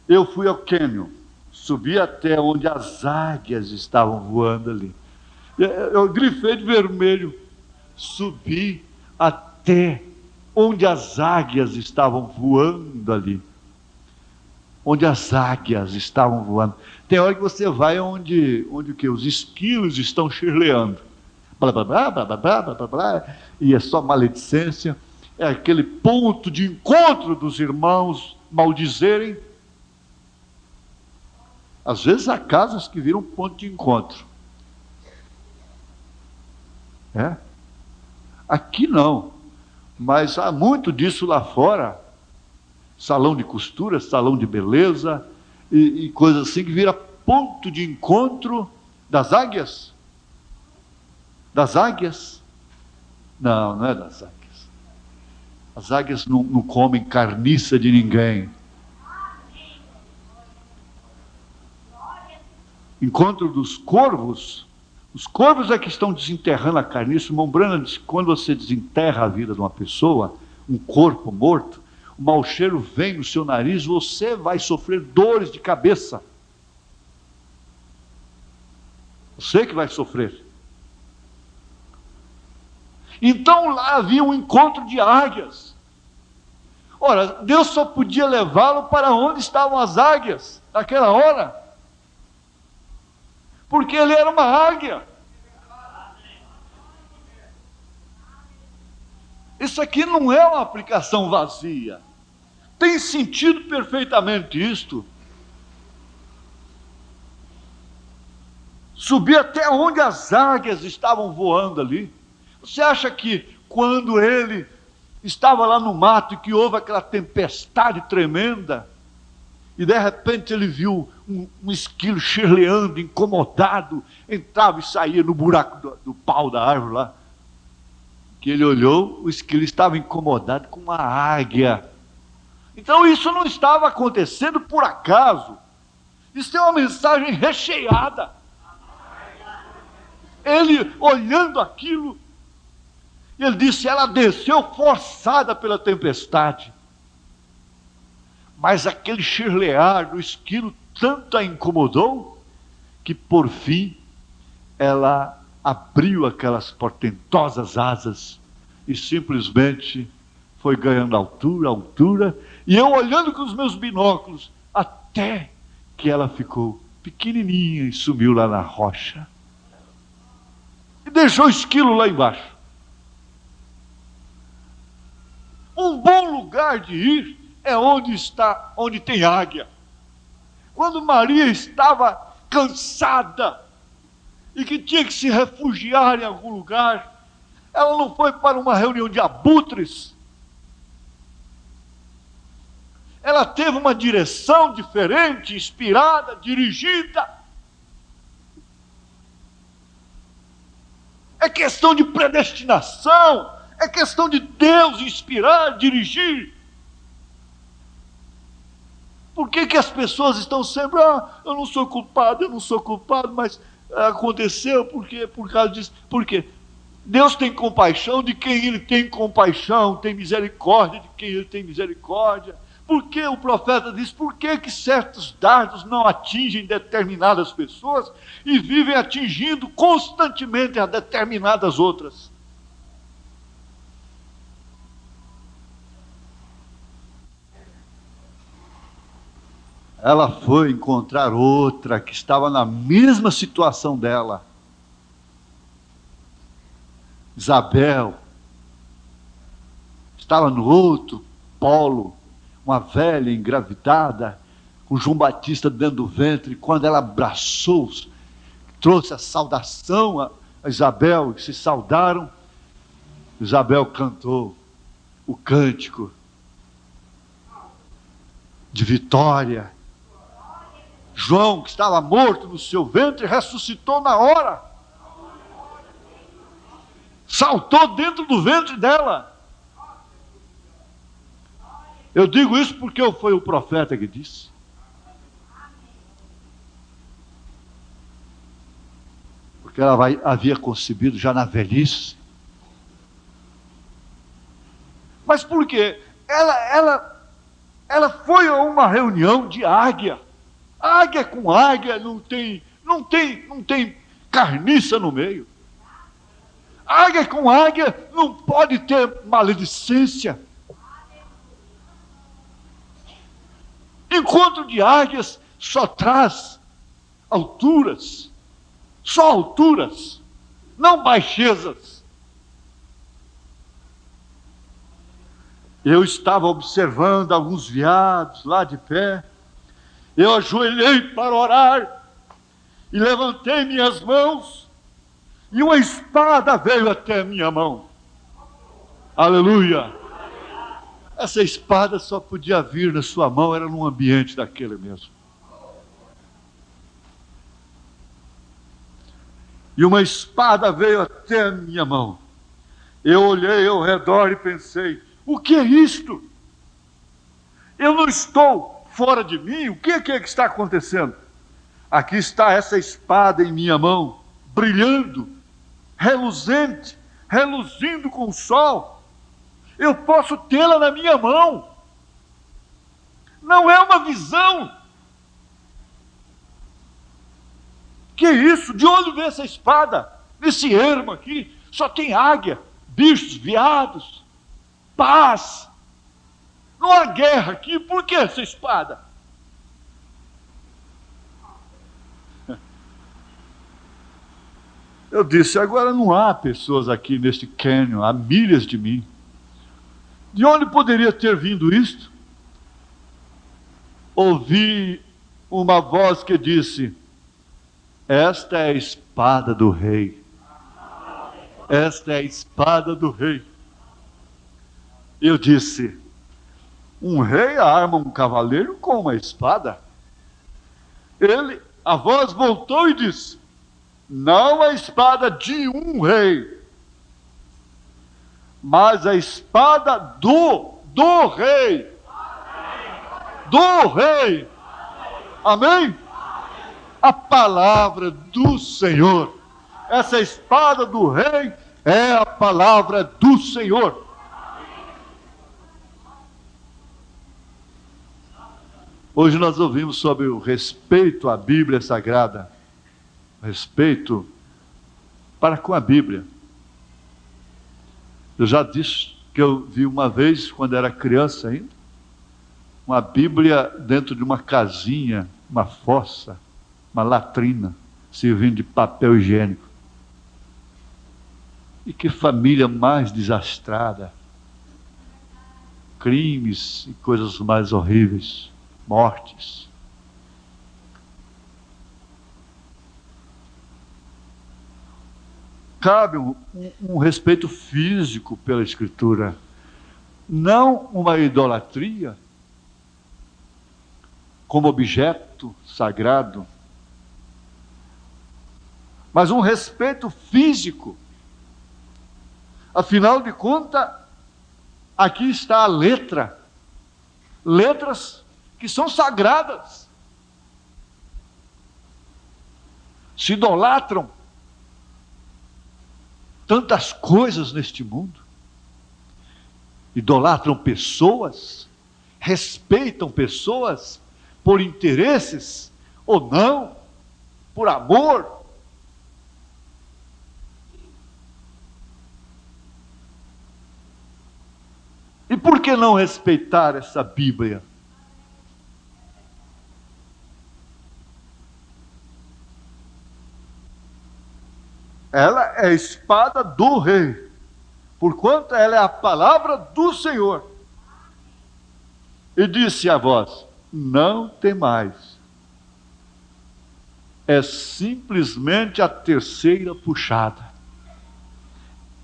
Eu fui ao Canyon, subi até onde as águias estavam voando ali. Eu grifei de vermelho. Subi até onde as águias estavam voando ali. Onde as águias estavam voando. Tem hora que você vai onde o quê? Os esquilos estão chirleando. Blá, blá, blá, blá, blá, blá, blá, blá, e é só maledicência. É aquele ponto de encontro dos irmãos maldizerem. Às vezes há casas que viram ponto de encontro. Aqui não. Mas há muito disso lá fora. Salão de costura, salão de beleza e coisas assim que vira ponto de encontro das águias. Das águias? Não, não é das águias. As águias não comem carniça de ninguém. Encontro dos corvos. Os corvos é que estão desenterrando a carniça. O irmão Branham diz que quando você desenterra a vida de uma pessoa, um corpo morto, o mau cheiro vem no seu nariz, você vai sofrer dores de cabeça. Você que vai sofrer. Então lá havia um encontro de águias. Ora, Deus só podia levá-lo para onde estavam as águias, naquela hora. Porque ele era uma águia. Isso aqui não é uma aplicação vazia. Tem sentido perfeitamente isto. Subir até onde as águias estavam voando ali. Você acha que quando ele estava lá no mato e que houve aquela tempestade tremenda, e de repente ele viu um esquilo chirleando, incomodado, entrava e saía no buraco do pau da árvore lá, que ele olhou, o esquilo estava incomodado com uma águia. Então isso não estava acontecendo por acaso. Isso é uma mensagem recheada. Ele olhando aquilo, E ele disse: ela desceu forçada pela tempestade. Mas aquele chirlear do esquilo tanto a incomodou, que por fim ela abriu aquelas portentosas asas e simplesmente foi ganhando altura, altura, e eu olhando com os meus binóculos, até que ela ficou pequenininha e sumiu lá na rocha. E deixou o esquilo lá embaixo. Um bom lugar de ir é onde tem águia. Quando Maria estava cansada e que tinha que se refugiar em algum lugar, ela não foi para uma reunião de abutres. Ela teve uma direção diferente, inspirada, dirigida. É questão de predestinação, é questão de Deus inspirar, dirigir. Por que as pessoas estão sempre, eu não sou culpado, mas aconteceu porque por causa disso. Por quê? Deus tem compaixão de quem Ele tem compaixão, tem misericórdia de quem Ele tem misericórdia. Por que o profeta diz, por que certos dardos não atingem determinadas pessoas e vivem atingindo constantemente a determinadas outras? Ela foi encontrar outra que estava na mesma situação dela. Isabel estava no outro polo, uma velha engravidada, com João Batista dentro do ventre. Quando ela abraçou, trouxe a saudação a Isabel, e se saudaram, Isabel cantou o cântico de vitória. João, que estava morto no seu ventre, ressuscitou na hora. Saltou dentro do ventre dela. Eu digo isso porque foi o profeta que disse. Porque ela havia concebido já na velhice. Mas por quê? Ela foi a uma reunião de águia. Águia com águia não tem carniça no meio. Águia com águia não pode ter maledicência. Encontro de águias só traz alturas, só alturas, não baixezas. Eu estava observando alguns veados lá de pé. Eu ajoelhei para orar e levantei minhas mãos e uma espada veio até a minha mão. Aleluia! Essa espada só podia vir na sua mão, era num ambiente daquele mesmo. E uma espada veio até a minha mão. Eu olhei ao redor e pensei, o que é isto? Eu não estou fora de mim? O que é que está acontecendo? Aqui está essa espada em minha mão, brilhando, reluzente, reluzindo com o sol. Eu posso tê-la na minha mão. Não é uma visão. Que isso? De onde vem essa espada? Nesse ermo aqui só tem águia, bichos, veados, paz. Não há guerra aqui, por que essa espada? Eu disse, agora não há pessoas aqui neste cânion, há milhas de mim. De onde poderia ter vindo isto? Ouvi uma voz que disse, esta é a espada do rei. Esta é a espada do rei. Eu disse, um rei arma um cavaleiro com uma espada? A voz voltou e disse, não a espada de um rei, mas a espada do rei. Do rei. Amém? A palavra do Senhor. Essa espada do rei É a palavra do Senhor. Hoje nós ouvimos sobre o respeito à Bíblia Sagrada. Respeito para com a Bíblia. Eu já disse que eu vi uma vez, quando era criança ainda, uma Bíblia dentro de uma casinha, uma fossa, uma latrina, servindo de papel higiênico. E que família mais desastrada. Crimes e coisas mais horríveis. Mortes. Cabe um respeito físico pela Escritura, não uma idolatria como objeto sagrado, mas um respeito físico. Afinal de contas, aqui está a letra, letras que são sagradas. Se idolatram tantas coisas neste mundo, idolatram pessoas, respeitam pessoas por interesses ou não, por amor. E por que não respeitar essa Bíblia? Ela é a espada do rei, porquanto ela é a palavra do Senhor. E disse a vós: não temais. É simplesmente a terceira puxada.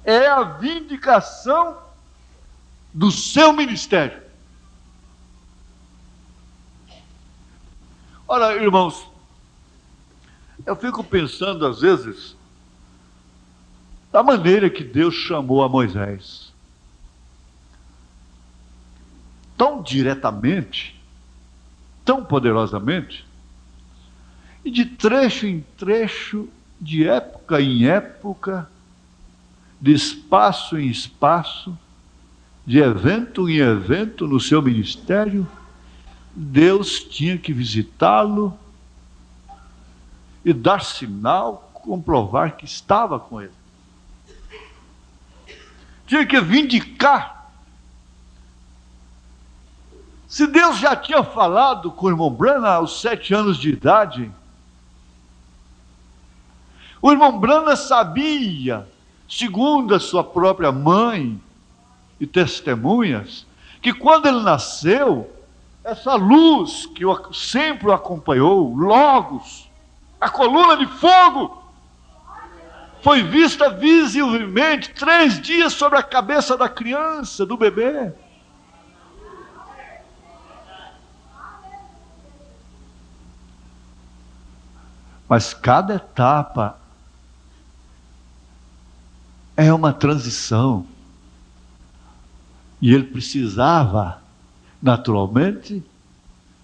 É a vindicação do seu ministério. Ora, irmãos, eu fico pensando às vezes da maneira que Deus chamou a Moisés. Tão diretamente, tão poderosamente, e de trecho em trecho, de época em época, de espaço em espaço, de evento em evento no seu ministério, Deus tinha que visitá-lo e dar sinal, comprovar que estava com ele. Tinha que vindicar. Se Deus já tinha falado com o irmão Branham aos 7 anos de idade, o irmão Branham sabia, segundo a sua própria mãe e testemunhas, que quando ele nasceu, essa luz que sempre o acompanhou, Logos, a coluna de fogo, foi vista visivelmente 3 dias sobre a cabeça da criança, do bebê. Mas cada etapa é uma transição. E ele precisava, naturalmente,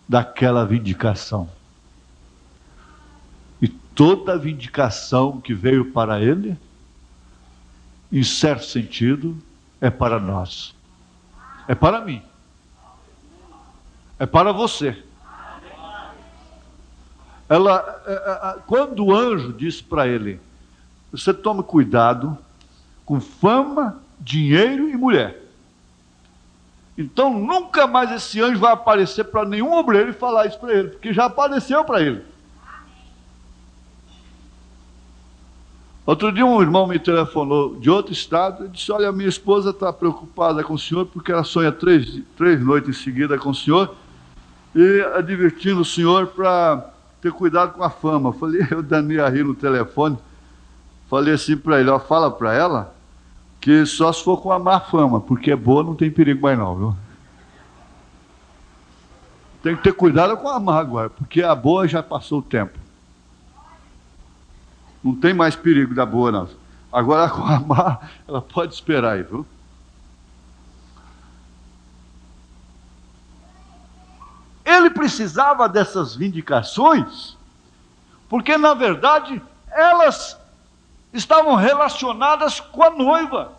daquela vindicação. E toda a vindicação que veio para ele, em certo sentido, é para nós. É para mim. É para você. Quando o anjo disse para ele: você tome cuidado com fama, dinheiro e mulher. Então nunca mais esse anjo vai aparecer para nenhum obreiro e falar isso para ele, porque já apareceu para ele. Outro dia um irmão me telefonou de outro estado e disse: olha, minha esposa está preocupada com o senhor porque ela sonha 3 noites em seguida com o senhor e advertindo o senhor para ter cuidado com a fama. Eu danei a rir no telefone, falei assim para ele: ó, fala para ela que só se for com a má fama, porque é boa, não tem perigo mais não, viu? Tem que ter cuidado com a má agora, porque a boa já passou o tempo. Não tem mais perigo da boa, não. Agora com a má, ela pode esperar aí, viu? Ele precisava dessas vindicações, porque na verdade elas estavam relacionadas com a noiva.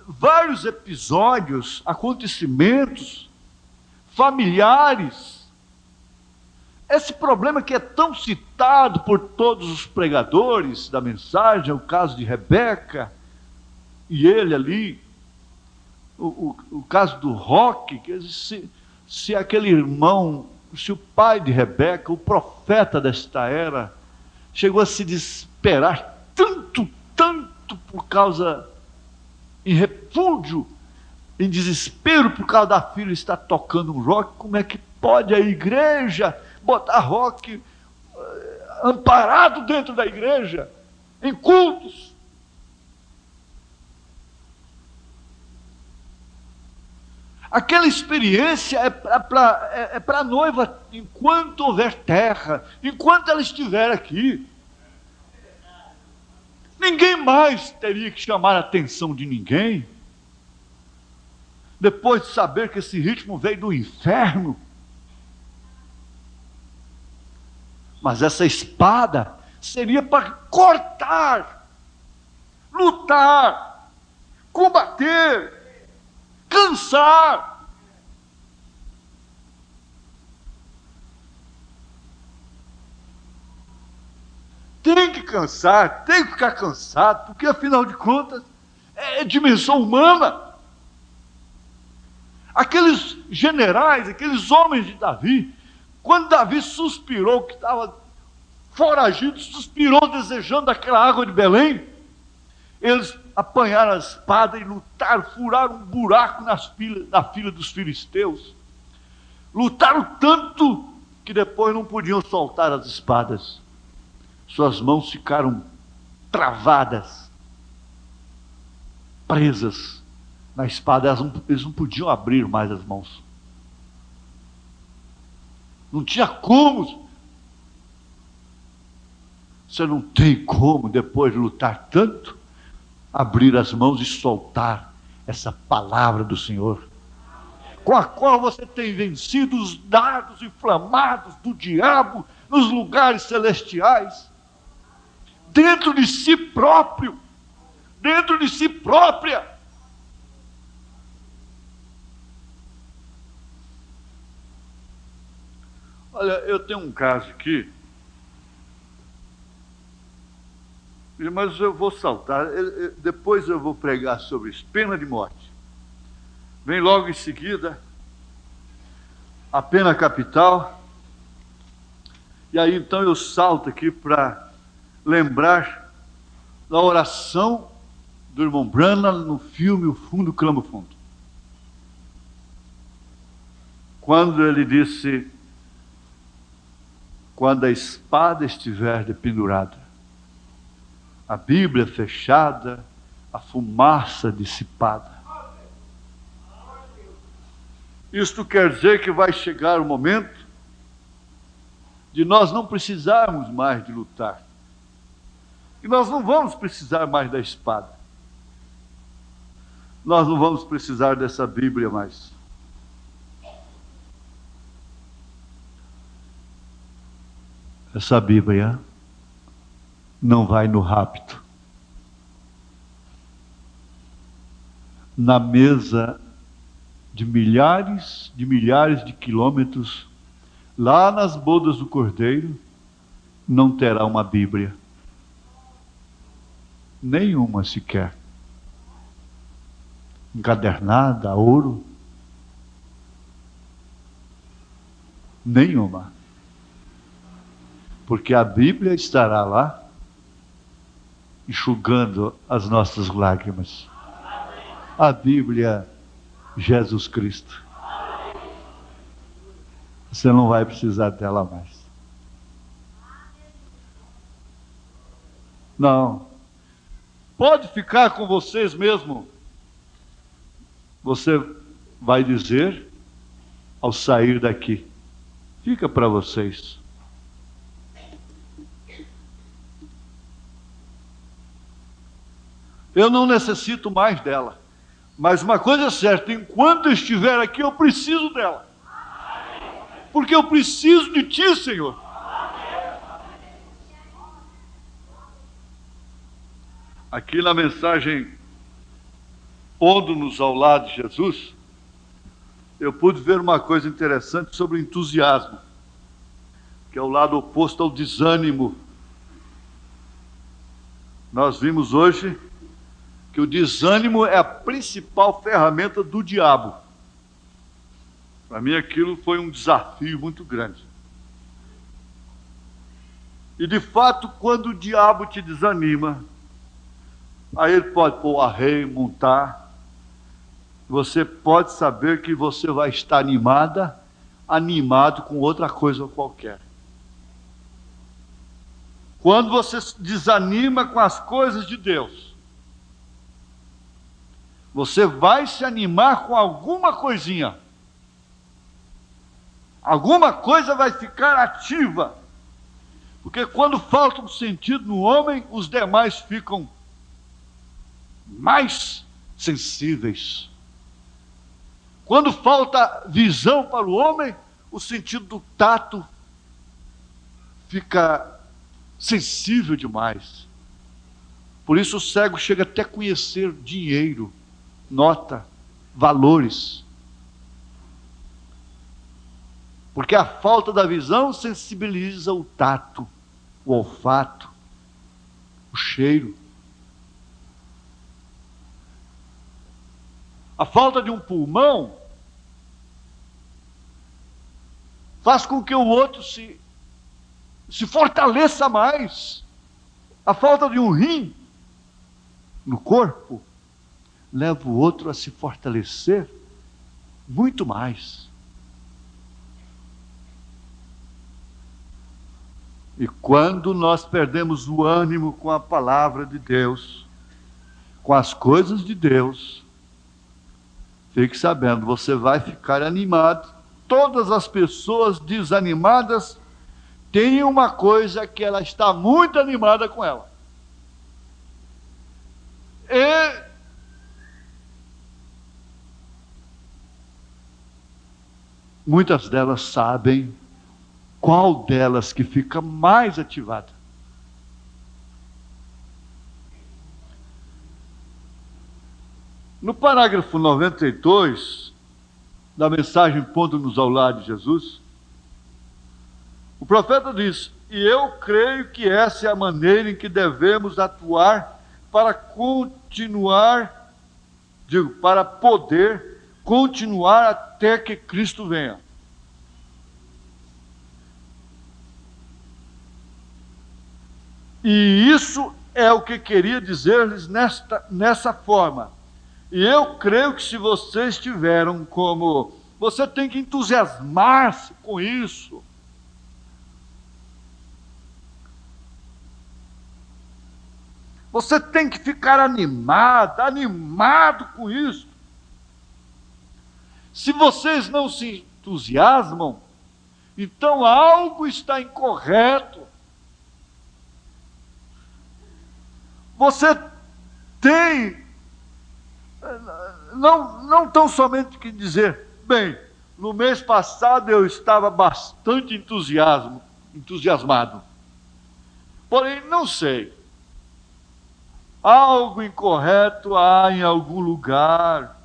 Vários episódios, acontecimentos familiares. Esse problema que é tão citado por todos os pregadores da mensagem, o caso de Rebeca e ele ali, o caso do Roque, que se aquele irmão, se o pai de Rebeca, o profeta desta era, chegou a se desesperar tanto por causa, em repúdio, em desespero por causa da filha estar tocando um rock, como é que pode a igreja botar rock amparado dentro da igreja, em cultos? Aquela experiência é para a noiva enquanto houver terra, enquanto ela estiver aqui. Ninguém mais teria que chamar a atenção de ninguém. Depois de saber que esse ritmo veio do inferno. Mas essa espada seria para cortar, lutar, combater, cansar. Tem que cansar, tem que ficar cansado, porque afinal de contas é dimensão humana. Aqueles generais, aqueles homens de Davi, quando Davi suspirou, que estava foragido, suspirou desejando aquela água de Belém, eles apanharam a espada e lutaram, furaram um buraco na fila dos filisteus. Lutaram tanto que depois não podiam soltar as espadas. Suas mãos ficaram travadas, presas na espada. Eles não podiam abrir mais as mãos. Não tinha como. Você não tem como, depois de lutar tanto, abrir as mãos e soltar essa palavra do Senhor, com a qual você tem vencido os dardos inflamados do diabo nos lugares celestiais, dentro de si próprio, dentro de si própria. Olha, eu tenho um caso aqui, mas eu vou saltar, depois eu vou pregar sobre isso, pena de morte. Vem logo em seguida a pena capital, e aí então eu salto aqui para lembrar da oração do irmão Branham no filme O Fundo Clama o Fundo. Quando ele disse: quando a espada estiver dependurada, a Bíblia fechada, a fumaça dissipada. Isto quer dizer que vai chegar o momento de nós não precisarmos mais de lutar. E nós não vamos precisar mais da espada. Nós não vamos precisar dessa Bíblia mais. Essa Bíblia não vai no rapto. Na mesa de milhares de quilômetros, lá nas bodas do Cordeiro, não terá uma Bíblia. Nenhuma sequer. Encadernada, a ouro. Nenhuma. Porque a Bíblia estará lá, enxugando as nossas lágrimas. A Bíblia, Jesus Cristo. Você não vai precisar dela mais. Não. Pode ficar com vocês mesmo. Você vai dizer ao sair daqui: fica para vocês. Eu não necessito mais dela. Mas uma coisa é certa: enquanto eu estiver aqui, eu preciso dela. porque eu preciso de Ti, Senhor. Aqui na mensagem Pondo-nos ao lado de Jesus, eu pude ver uma coisa interessante sobre o entusiasmo, que é o lado oposto ao desânimo. Nós vimos hoje que o desânimo é a principal ferramenta do diabo. Para mim aquilo foi um desafio muito grande. E de fato, quando o diabo te desanima, aí ele pode pôr arreio, montar. Você pode saber que você vai estar animado com outra coisa qualquer. Quando você se desanima com as coisas de Deus, você vai se animar com alguma coisinha. Alguma coisa vai ficar ativa. Porque quando falta um sentido no homem, os demais ficam mais sensíveis. Quando falta visão para o homem, o sentido do tato fica sensível demais. Por isso o cego chega até a conhecer dinheiro, nota, valores. Porque a falta da visão sensibiliza o tato, o olfato, o cheiro. A falta de um pulmão faz com que o outro se fortaleça mais. A falta de um rim no corpo leva o outro a se fortalecer muito mais. E quando nós perdemos o ânimo com a palavra de Deus, com as coisas de Deus, fique sabendo, você vai ficar animado. Todas as pessoas desanimadas têm uma coisa que ela está muito animada com ela. E muitas delas sabem qual delas que fica mais ativada. No parágrafo 92, da mensagem Pondo-nos ao lado de Jesus, o profeta diz: e eu creio que essa é a maneira em que devemos atuar para para poder continuar até que Cristo venha. E isso é o que queria dizer-lhes nessa forma. E eu creio que se vocês tiveram como... Você tem que entusiasmar-se com isso. Você tem que ficar animado com isso. Se vocês não se entusiasmam, então algo está incorreto. Você tem, não tão somente que dizer, bem, no mês passado eu estava bastante entusiasmado. Porém, não sei. Algo incorreto há em algum lugar.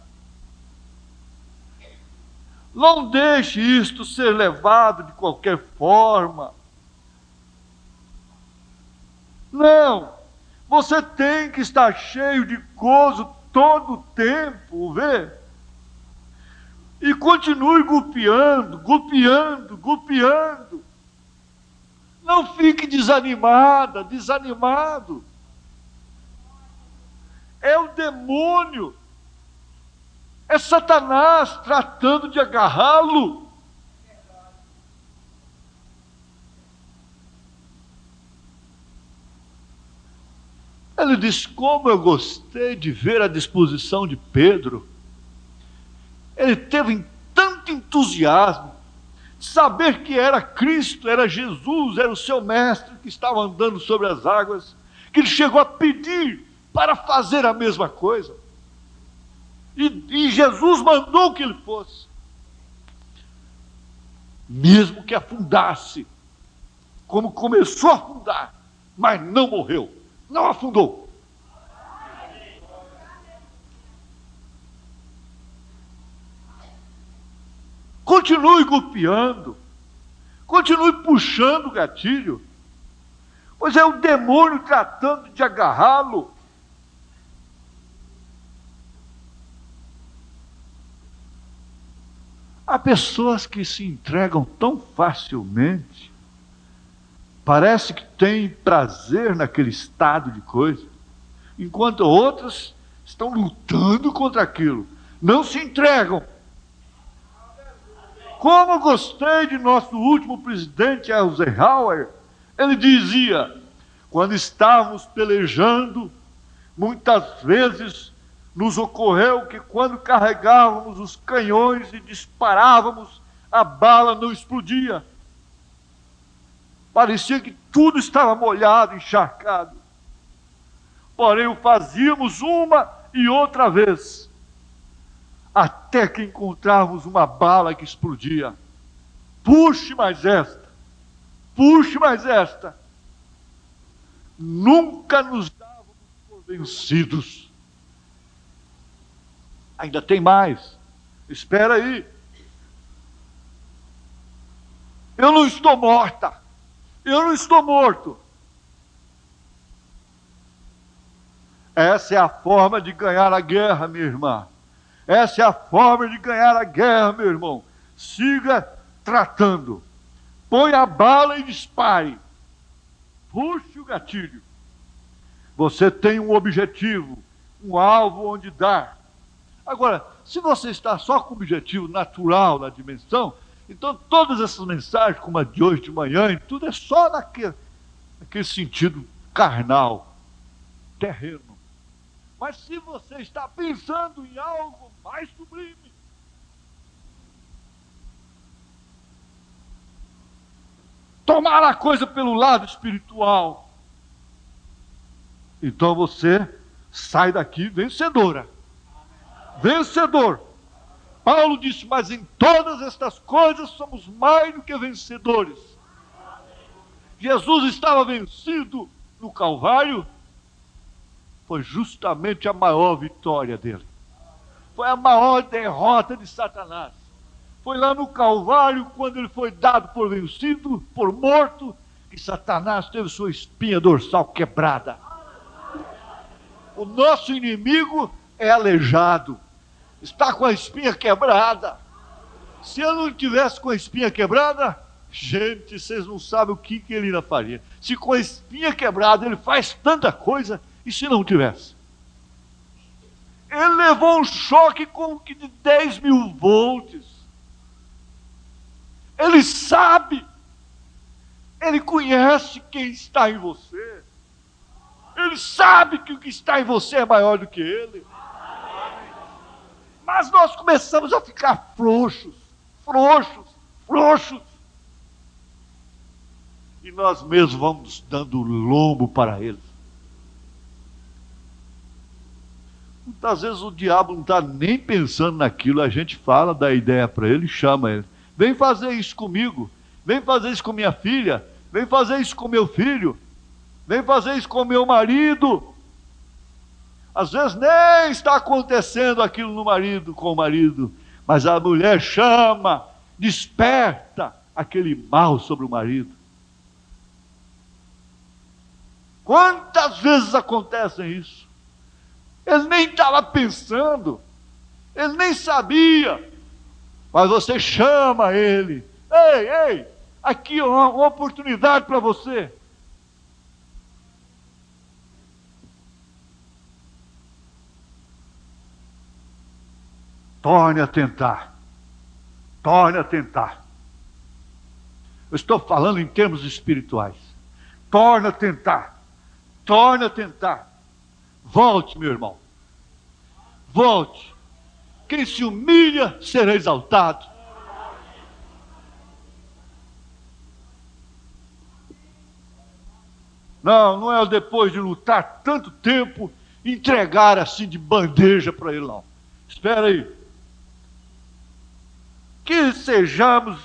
Não deixe isto ser levado de qualquer forma. Não. Você tem que estar cheio de gozo todo o tempo, vê? E continue golpeando. Não fique desanimado. É o demônio. É Satanás tratando de agarrá-lo. Ele diz, como eu gostei de ver a disposição de Pedro. Ele teve tanto entusiasmo, saber que era Cristo, era Jesus, era o seu mestre que estava andando sobre as águas, que ele chegou a pedir para fazer a mesma coisa. E Jesus mandou que ele fosse. mesmo que afundasse, como começou a afundar, mas não morreu, não afundou. Continue golpeando, continue puxando o gatilho, pois é o demônio tratando de agarrá-lo. Há pessoas que se entregam tão facilmente, parece que têm prazer naquele estado de coisa, enquanto outras estão lutando contra aquilo, não se entregam. Como eu gostei de nosso último presidente, Eisenhower, ele dizia, quando estávamos pelejando, muitas vezes nos ocorreu que quando carregávamos os canhões e disparávamos, a bala não explodia. Parecia que tudo estava molhado, encharcado. Porém, o fazíamos uma e outra vez, até que encontrávamos uma bala que explodia. Puxe mais esta, puxe mais esta. Nunca nos dávamos por vencidos. Ainda tem mais. Espera aí. Eu não estou morta. Eu não estou morto. Essa é a forma de ganhar a guerra, minha irmã. Essa é a forma de ganhar a guerra, meu irmão. Siga tratando. Põe a bala e dispare. Puxe o gatilho. Você tem um objetivo, um alvo onde dar. Agora, se você está só com o objetivo natural na dimensão, então todas essas mensagens, como a de hoje de manhã, e tudo é só naquele sentido carnal, terreno. Mas se você está pensando em algo mais sublime, tomar a coisa pelo lado espiritual, então você sai daqui vencedora. Vencedor. Paulo disse, mas em todas estas coisas somos mais do que vencedores. Jesus estava vencido no Calvário, foi justamente a maior vitória dele. Foi a maior derrota de Satanás. Foi lá no Calvário, quando ele foi dado por vencido, por morto, que Satanás teve sua espinha dorsal quebrada. O nosso inimigo é aleijado, está com a espinha quebrada. Se ele não tivesse com a espinha quebrada, gente, vocês não sabem o que ele ainda faria. Se com a espinha quebrada ele faz tanta coisa, e se não tivesse? Ele levou um choque como que de 10.000 volts. Ele sabe, ele conhece quem está em você. Ele sabe que o que está em você é maior do que ele. Mas nós começamos a ficar frouxos. E nós mesmos vamos dando lombo para eles. Muitas vezes o diabo não está nem pensando naquilo, a gente fala, dá ideia para ele e chama ele. Vem fazer isso comigo, vem fazer isso com minha filha, vem fazer isso com meu filho, vem fazer isso com meu marido. Às vezes nem está acontecendo aquilo no marido, com o marido, mas a mulher chama, desperta aquele mal sobre o marido. Quantas vezes acontecem isso? Ele nem estava pensando, ele nem sabia, mas você chama ele. Ei, aqui uma oportunidade para você. Torne a tentar. Eu estou falando em termos espirituais. Torne a tentar. Volte, meu irmão. Volte. Quem se humilha será exaltado. Não é depois de lutar tanto tempo, entregar assim de bandeja para ele, não. Espera aí. Que sejamos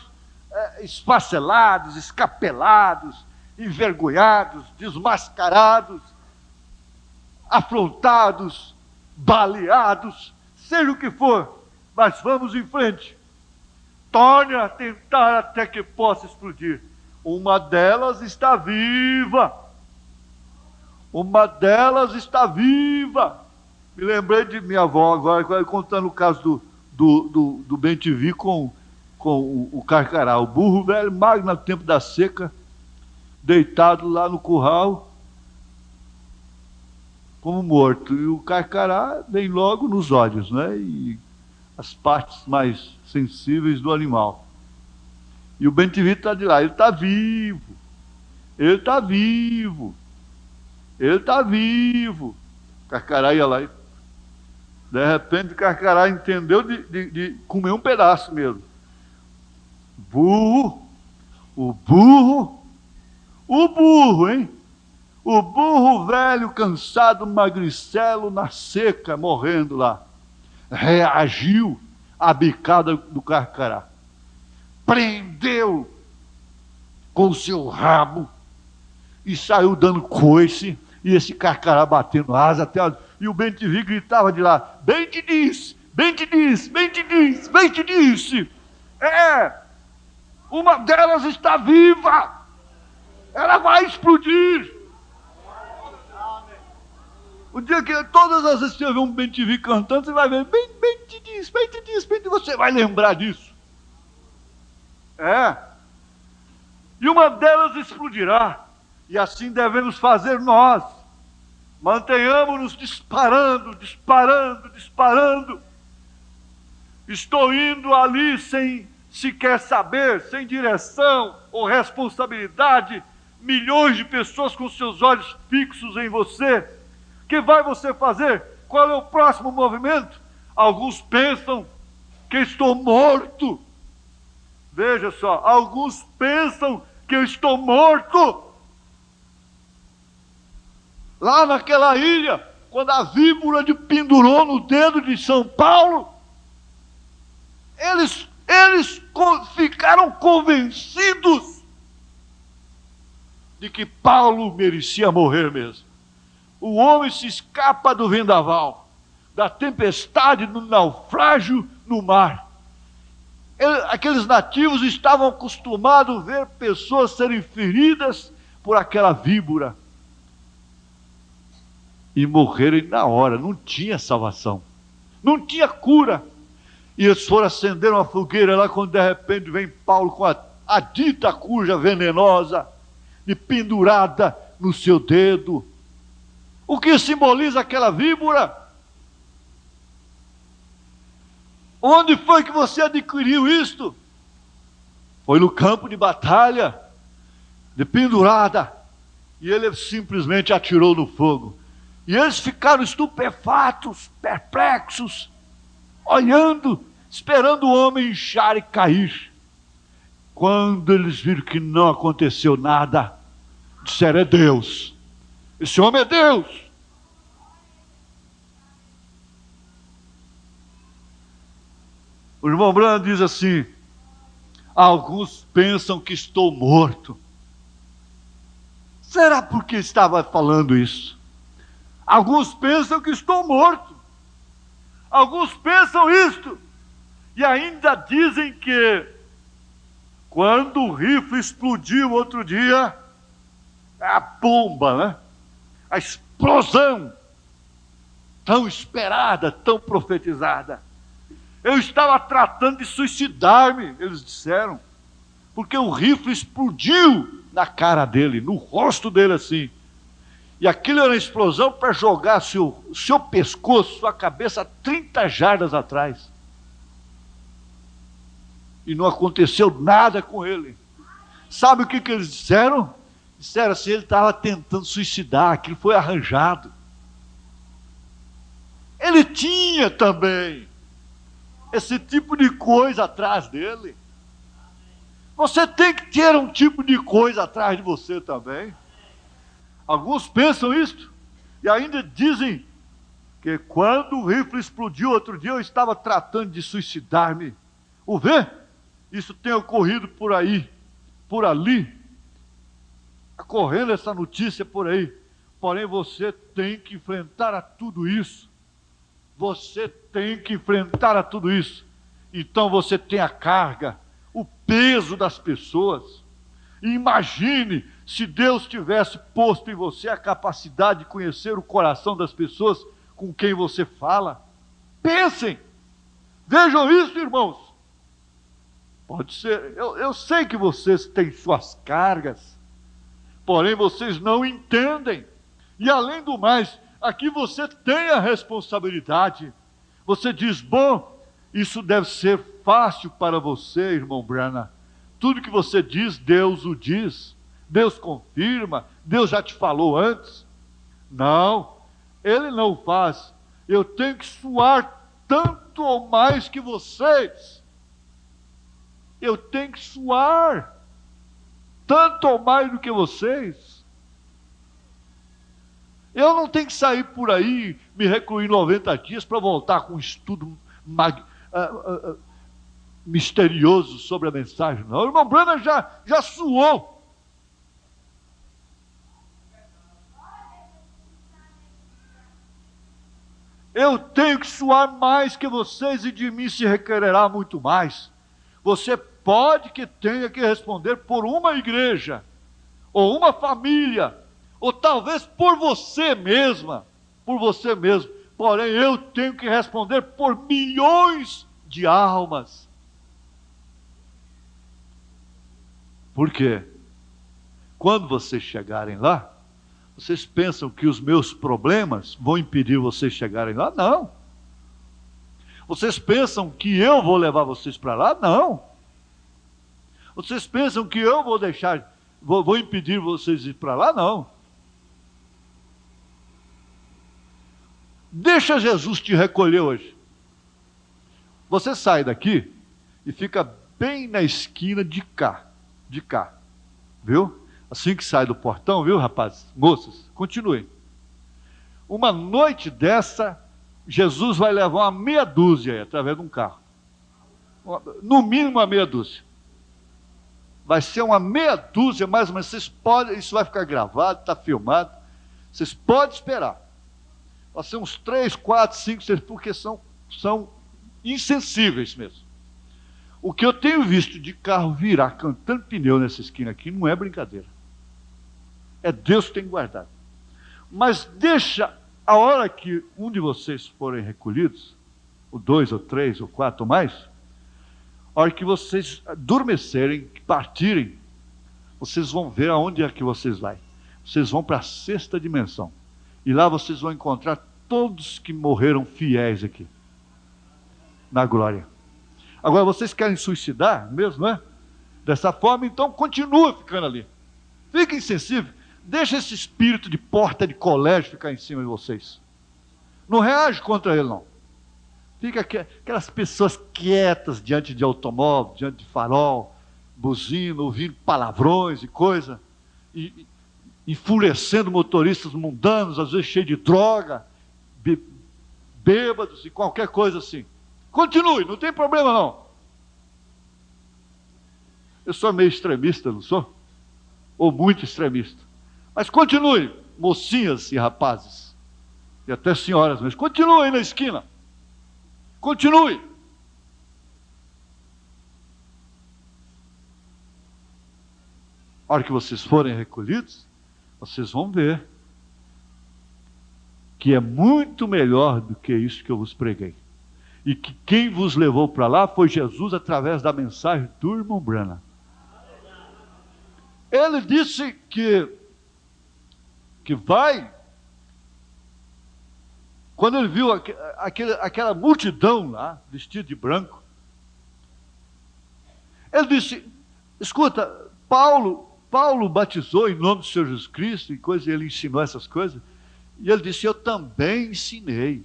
esfacelados, escapelados, envergonhados, desmascarados, afrontados, baleados, seja o que for, mas vamos em frente. Torne a tentar até que possa explodir. Uma delas está viva. Uma delas está viva. Me lembrei de minha avó agora contando o caso do bem-te-vi com o carcará. O burro velho, magro no tempo da seca, deitado lá no curral, como morto. E o carcará vem logo nos olhos, né? E as partes mais sensíveis do animal. E o bem-te-vi está de lá. Ele está vivo. Ele está vivo. Ele está vivo. O carcará ia lá e, de repente, o carcará entendeu de comer um pedaço mesmo. Burro, o burro, hein? O burro velho, cansado, magricelo, na seca, morrendo lá. Reagiu à bicada do carcará. Prendeu com o seu rabo e saiu dando coice, e esse carcará batendo asa até... E o bem-te-vi gritava de lá: bem te disse, bem te disse, bem te disse, bem te disse. Uma delas está viva. Ela vai explodir. O dia que todas as vezes que você vê um bem-te-vi cantando, você vai ver: bem te disse, bem te disse, bem te disse. Você vai lembrar disso. E uma delas explodirá. E assim devemos fazer nós. Mantenhamos-nos disparando, disparando, disparando. Estou indo ali sem sequer saber, sem direção ou responsabilidade, milhões de pessoas com seus olhos fixos em você. O que vai você fazer? Qual é o próximo movimento? Alguns pensam que estou morto. Veja só, alguns pensam que eu estou morto. Lá naquela ilha, quando a víbora pendurou no dedo de São Paulo, eles ficaram convencidos de que Paulo merecia morrer mesmo. O homem se escapa do vendaval, da tempestade, do naufrágio no mar. Aqueles nativos estavam acostumados a ver pessoas serem feridas por aquela víbora e morrerem na hora. Não tinha salvação, não tinha cura. E eles foram acender uma fogueira lá, quando de repente vem Paulo com a dita cuja venenosa e pendurada no seu dedo. O que simboliza aquela víbora? Onde foi que você adquiriu isto? Foi no campo de batalha, de pendurada. E ele simplesmente atirou no fogo. E eles ficaram estupefatos, perplexos, olhando, esperando o homem inchar e cair. Quando eles viram que não aconteceu nada, disseram: é Deus, esse homem é Deus. O irmão Branham diz assim: alguns pensam que estou morto. Será porque estava falando isso? Alguns pensam que estou morto. Alguns pensam isto. E ainda dizem que quando o rifle explodiu outro dia, a bomba, né? A explosão tão esperada, tão profetizada. Eu estava tratando de suicidar-me, eles disseram, porque o rifle explodiu na cara dele, no rosto dele assim. E aquilo era uma explosão para jogar seu pescoço, sua cabeça 30 jardas atrás. E não aconteceu nada com ele. Sabe o que eles disseram? Disseram assim: ele estava tentando suicidar, aquilo foi arranjado. Ele tinha também esse tipo de coisa atrás dele. Você tem que ter um tipo de coisa atrás de você também. Alguns pensam isto e ainda dizem que quando o rifle explodiu outro dia, eu estava tratando de suicidar-me. O vê? isso tem ocorrido por aí, por ali, correndo essa notícia por aí. Porém, você tem que enfrentar a tudo isso. Você tem que enfrentar a tudo isso. Então você tem a carga, o peso das pessoas. E imagine se Deus tivesse posto em você a capacidade de conhecer o coração das pessoas com quem você fala. Pensem, vejam isso, irmãos. Pode ser, eu sei que vocês têm suas cargas, porém vocês não entendem. E além do mais, aqui você tem a responsabilidade. Você diz, bom, isso deve ser fácil para você, irmão Branham. Tudo que você diz, Deus o diz. Deus confirma. Deus já te falou antes. Não, Ele não faz. Eu tenho que suar tanto ou mais que vocês. Eu tenho que suar tanto ou mais do que vocês. Eu não tenho que sair por aí, me recluir 90 dias para voltar com um estudo misterioso sobre a mensagem. Não, o irmão Branham já suou. Eu tenho que suar mais que vocês e de mim se requererá muito mais. Você pode que tenha que responder por uma igreja, ou uma família, ou talvez por você mesma, por você mesmo. Porém, eu tenho que responder por milhões de almas. Por quê? Quando vocês chegarem lá, vocês pensam que os meus problemas vão impedir vocês chegarem lá? Não. Vocês pensam que eu vou levar vocês para lá? Não. Vocês pensam que eu vou impedir vocês de ir para lá? Não. Deixa Jesus te recolher hoje. Você sai daqui e fica bem na esquina de cá, viu? Assim que sai do portão, viu, rapazes, moças, continuem. Uma noite dessa, Jesus vai levar uma meia dúzia aí, através de um carro. No mínimo uma meia dúzia. Vai ser uma meia dúzia, mais ou menos. Vocês podem, isso vai ficar gravado, está filmado. Vocês podem esperar. Vai ser uns 3, 4, 5, 6, porque são insensíveis mesmo. O que eu tenho visto de carro virar cantando pneu nessa esquina aqui não é brincadeira. É Deus que tem guardado. Mas deixa, a hora que um de vocês forem recolhidos, ou 2, ou 3, ou 4, ou mais, a hora que vocês adormecerem, partirem, vocês vão ver aonde é que vocês vão. Vocês vão para a 6ª dimensão. E lá vocês vão encontrar todos que morreram fiéis aqui, na glória. Agora, vocês querem suicidar mesmo, não é? Dessa forma, então continua ficando ali. Fica insensível. Deixa esse espírito de porta de colégio ficar em cima de vocês. Não reage contra ele, não. Fica aquelas pessoas quietas diante de automóvel, diante de farol, buzina, ouvindo palavrões e coisa, e enfurecendo motoristas mundanos, às vezes cheios de droga, bêbados e qualquer coisa assim. Continue, não tem problema não. Eu sou meio extremista, não sou? Ou muito extremista. Mas continue, mocinhas e rapazes, e até senhoras mesmo, continue aí na esquina. Continue. A hora que vocês forem recolhidos, vocês vão ver que é muito melhor do que isso que eu vos preguei. E que quem vos levou para lá foi Jesus através da mensagem do irmão Branham. Ele disse que vai, quando ele viu aquela multidão lá, vestida de branco, ele disse, escuta, Paulo batizou em nome do Senhor Jesus Cristo, e ele ensinou essas coisas, e ele disse, eu também ensinei.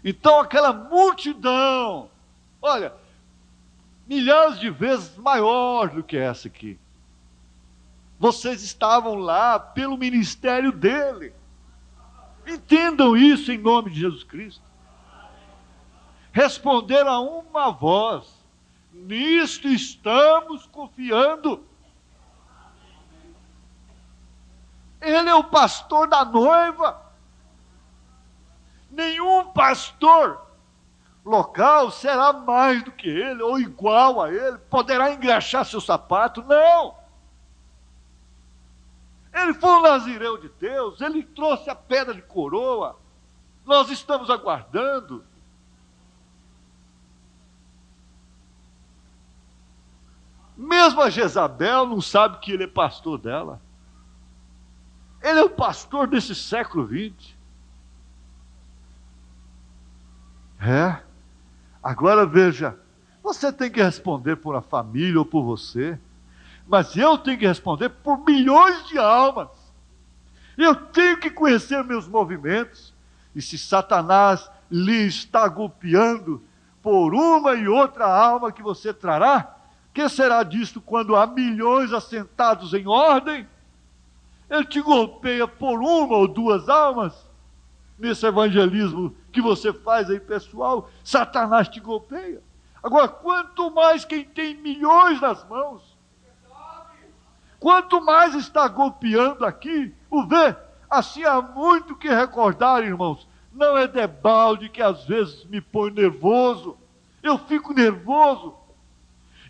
Então aquela multidão, olha, milhares de vezes maior do que essa aqui. Vocês estavam lá pelo ministério dele. Entendam isso em nome de Jesus Cristo. responderam a uma voz: nisto estamos confiando. Ele é o pastor da noiva. Nenhum pastor local será mais do que ele, ou igual a ele, poderá engraxar seu sapato. Não! Ele foi um nazireu de Deus, ele trouxe a pedra de coroa. Nós estamos aguardando. Mesmo a Jezabel não sabe que ele é pastor dela. Ele é o pastor desse século XX. Agora veja, você tem que responder por uma família ou por você, mas eu tenho que responder por milhões de almas. Eu tenho que conhecer meus movimentos. E se Satanás lhe está golpeando por uma e outra alma que você trará, que será disto quando há milhões assentados em ordem? Ele te golpeia por uma ou duas almas. Nesse evangelismo que você faz aí, pessoal, Satanás te golpeia. Agora, quanto mais quem tem milhões nas mãos, quanto mais está golpeando aqui, assim há muito que recordar, irmãos. Não é debalde que às vezes me põe nervoso. Eu fico nervoso.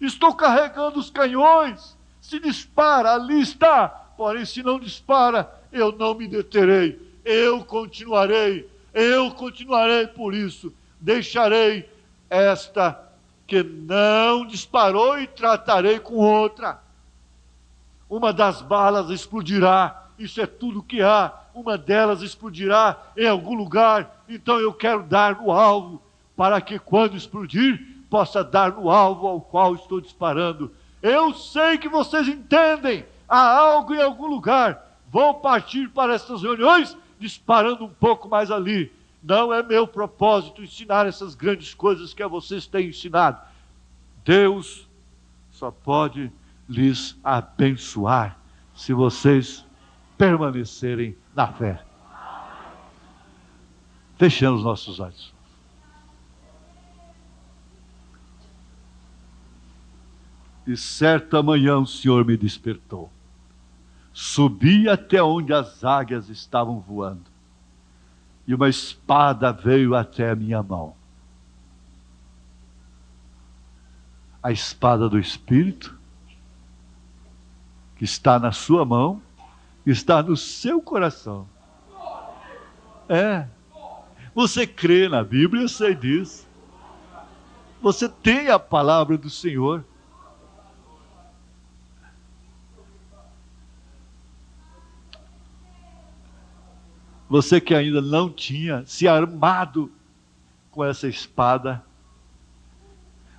Estou carregando os canhões. Se dispara, ali está. Porém, se não dispara, eu não me deterei. Eu continuarei por isso. Deixarei esta que não disparou e tratarei com outra. Uma das balas explodirá, isso é tudo que há. Uma delas explodirá em algum lugar, então eu quero dar no alvo, para que quando explodir, possa dar no alvo ao qual estou disparando. Eu sei que vocês entendem, há algo em algum lugar. Vou partir para essas reuniões, disparando um pouco mais ali. Não é meu propósito ensinar essas grandes coisas que a vocês têm ensinado. Deus só pode lhes abençoar se vocês permanecerem na fé. Fechando os nossos olhos. E certa manhã o Senhor me despertou. Subi até onde as águias estavam voando. E uma espada veio até a minha mão. A espada do Espírito, que está na sua mão, está no seu coração. Você crê na Bíblia, eu sei disso. Você tem a palavra do Senhor. Você que ainda não tinha se armado com essa espada.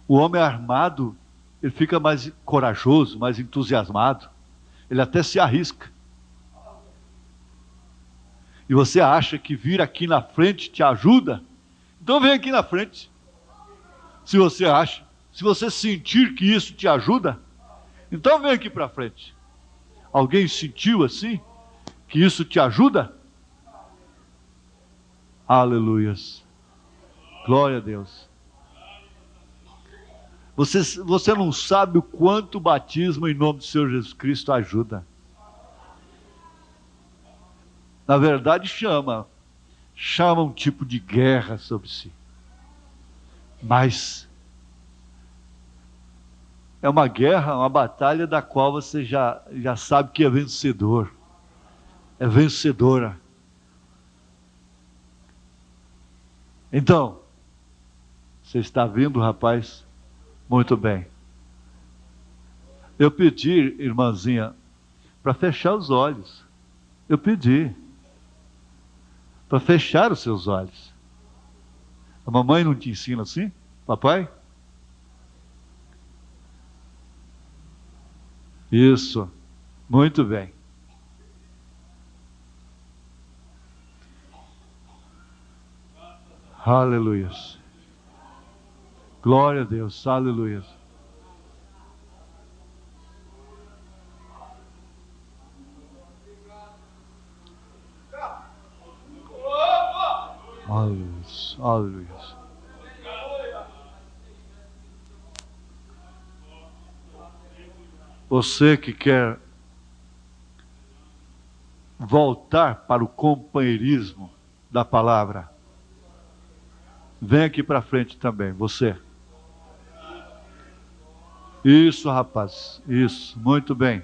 O homem armado, ele fica mais corajoso, mais entusiasmado. Ele até se arrisca. E você acha que vir aqui na frente te ajuda? Então vem aqui na frente. Se você acha, se você sentir que isso te ajuda, então vem aqui para frente. Alguém sentiu assim? Que isso te ajuda? Aleluias. Glória a Deus. Você não sabe o quanto o batismo em nome do Senhor Jesus Cristo ajuda. Na verdade chama um tipo de guerra sobre si. Mas é uma guerra, uma batalha da qual você já sabe que é vencedor. É vencedora. Então, você está vindo, rapaz? Muito bem. Eu pedi, irmãzinha, para fechar os olhos. Eu pedi para fechar os seus olhos. A mamãe não te ensina assim? Papai? Isso. Muito bem. Aleluia. Glória a Deus. Aleluia. Aleluia. Aleluia. Você que quer voltar para o companheirismo da palavra, vem aqui para frente também, você. Isso, rapaz, isso, muito bem.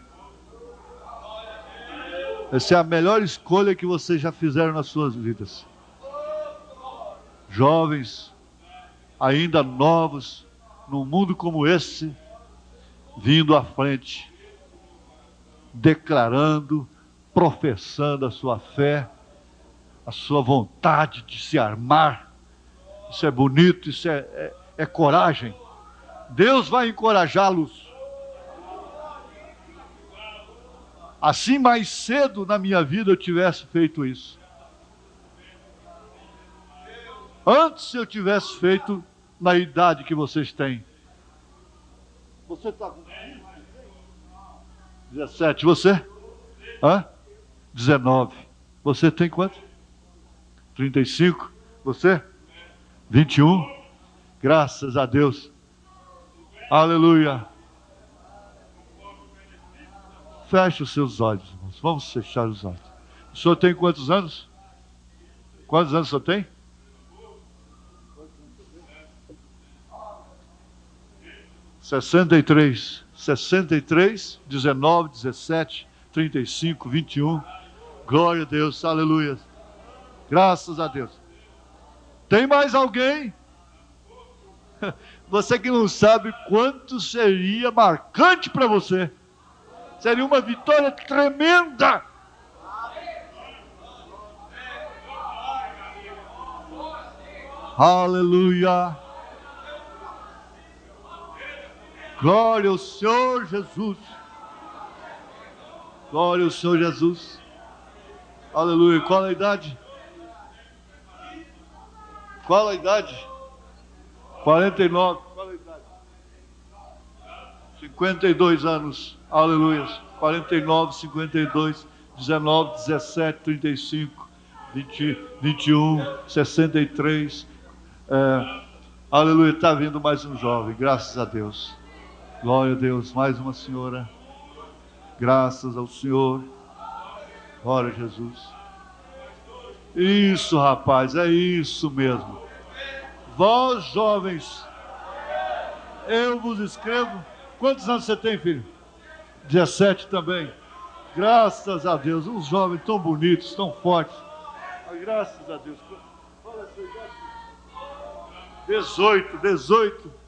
Essa é a melhor escolha que vocês já fizeram nas suas vidas. Jovens, ainda novos, num mundo como esse, vindo à frente, declarando, professando a sua fé, a sua vontade de se armar. Isso é bonito, isso é coragem. Deus vai encorajá-los. Assim mais cedo na minha vida eu tivesse feito isso. Antes eu tivesse feito na idade que vocês têm. Você está com 17, você? Hã? 19. Você tem quanto? 35. Você? 21. Graças a Deus. Aleluia. Feche os seus olhos, irmãos. Vamos fechar os olhos. O senhor tem quantos anos? Quantos anos o senhor tem? 63, 19, 17, 35, 21. Glória a Deus, aleluia. Graças a Deus. Tem mais alguém? Você que não sabe quanto seria marcante para você. Seria uma vitória tremenda. Aleluia. Glória ao Senhor Jesus. Glória ao Senhor Jesus. Aleluia. Qual a idade? Qual a idade? 49. Qual a idade? 52 anos. Aleluia. 49, 52, 19, 17, 35, 20, 21, 63. Aleluia. Está vindo mais um jovem. Graças a Deus. Glória a Deus, mais uma senhora. Graças ao Senhor. Glória a Jesus. Isso, rapaz, é isso mesmo. Vós, jovens, eu vos escrevo. Quantos anos você tem, filho? 17 também. Graças a Deus, uns jovens tão bonitos, tão fortes. Graças a Deus. Fala a sua idade.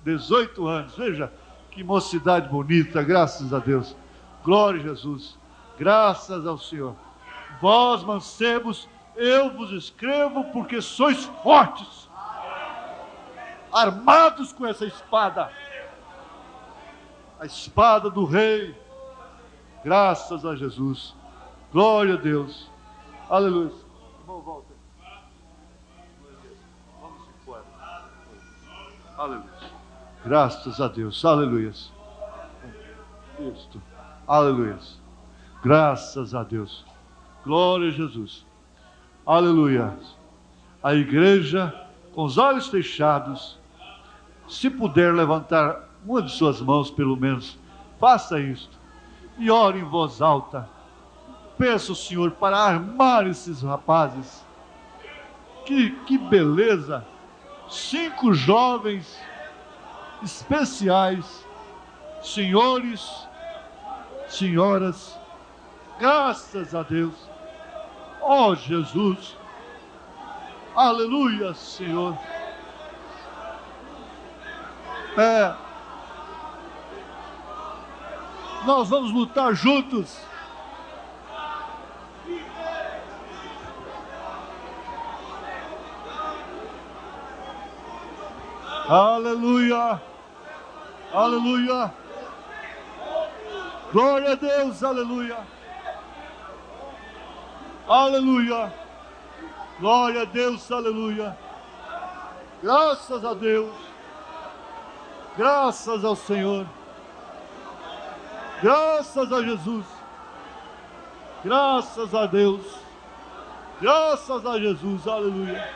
18 anos. Veja. Que mocidade bonita, graças a Deus. Glória a Jesus. Graças ao Senhor. Vós, mancebos, eu vos escrevo porque sois fortes. Armados com essa espada. A espada do rei. Graças a Jesus. Glória a Deus. Aleluia. Irmão, volta. Vamos embora. Aleluia. Graças a Deus, aleluia. Isto, aleluia. Graças a Deus, glória a Jesus, aleluia. A igreja, com os olhos fechados, se puder levantar uma de suas mãos, pelo menos, faça isto e ore em voz alta. Peça ao Senhor para armar esses rapazes. Que beleza! 5 jovens especiais, senhores, senhoras, graças a Deus. Ó Jesus, aleluia, Senhor. Nós vamos lutar juntos. Aleluia, aleluia, glória a Deus, aleluia, aleluia, glória a Deus, aleluia, graças a Deus, graças ao Senhor, graças a Jesus, graças a Deus, graças a Jesus, aleluia,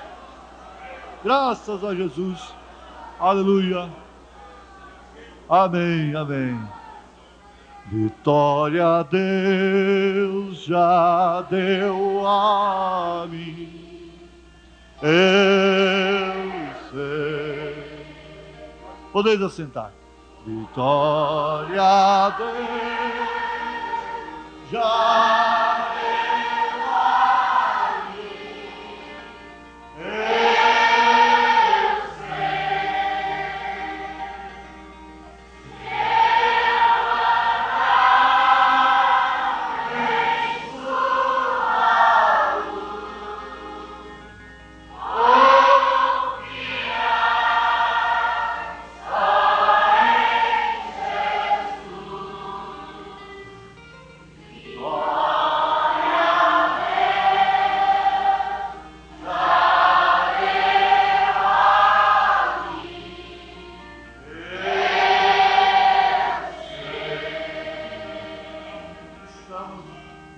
graças a Jesus. Aleluia. Amém, amém. Vitória Deus já deu a mim. Eu sei. Podeis assentar. Vitória Deus já deu a mim. Eu sei.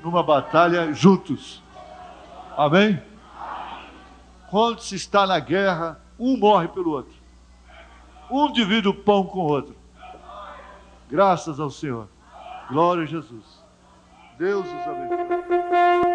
Numa batalha juntos. Amém? Quando se está na guerra, um morre pelo outro. Um divide o pão com o outro. Graças ao Senhor. Glória a Jesus. Deus os abençoe.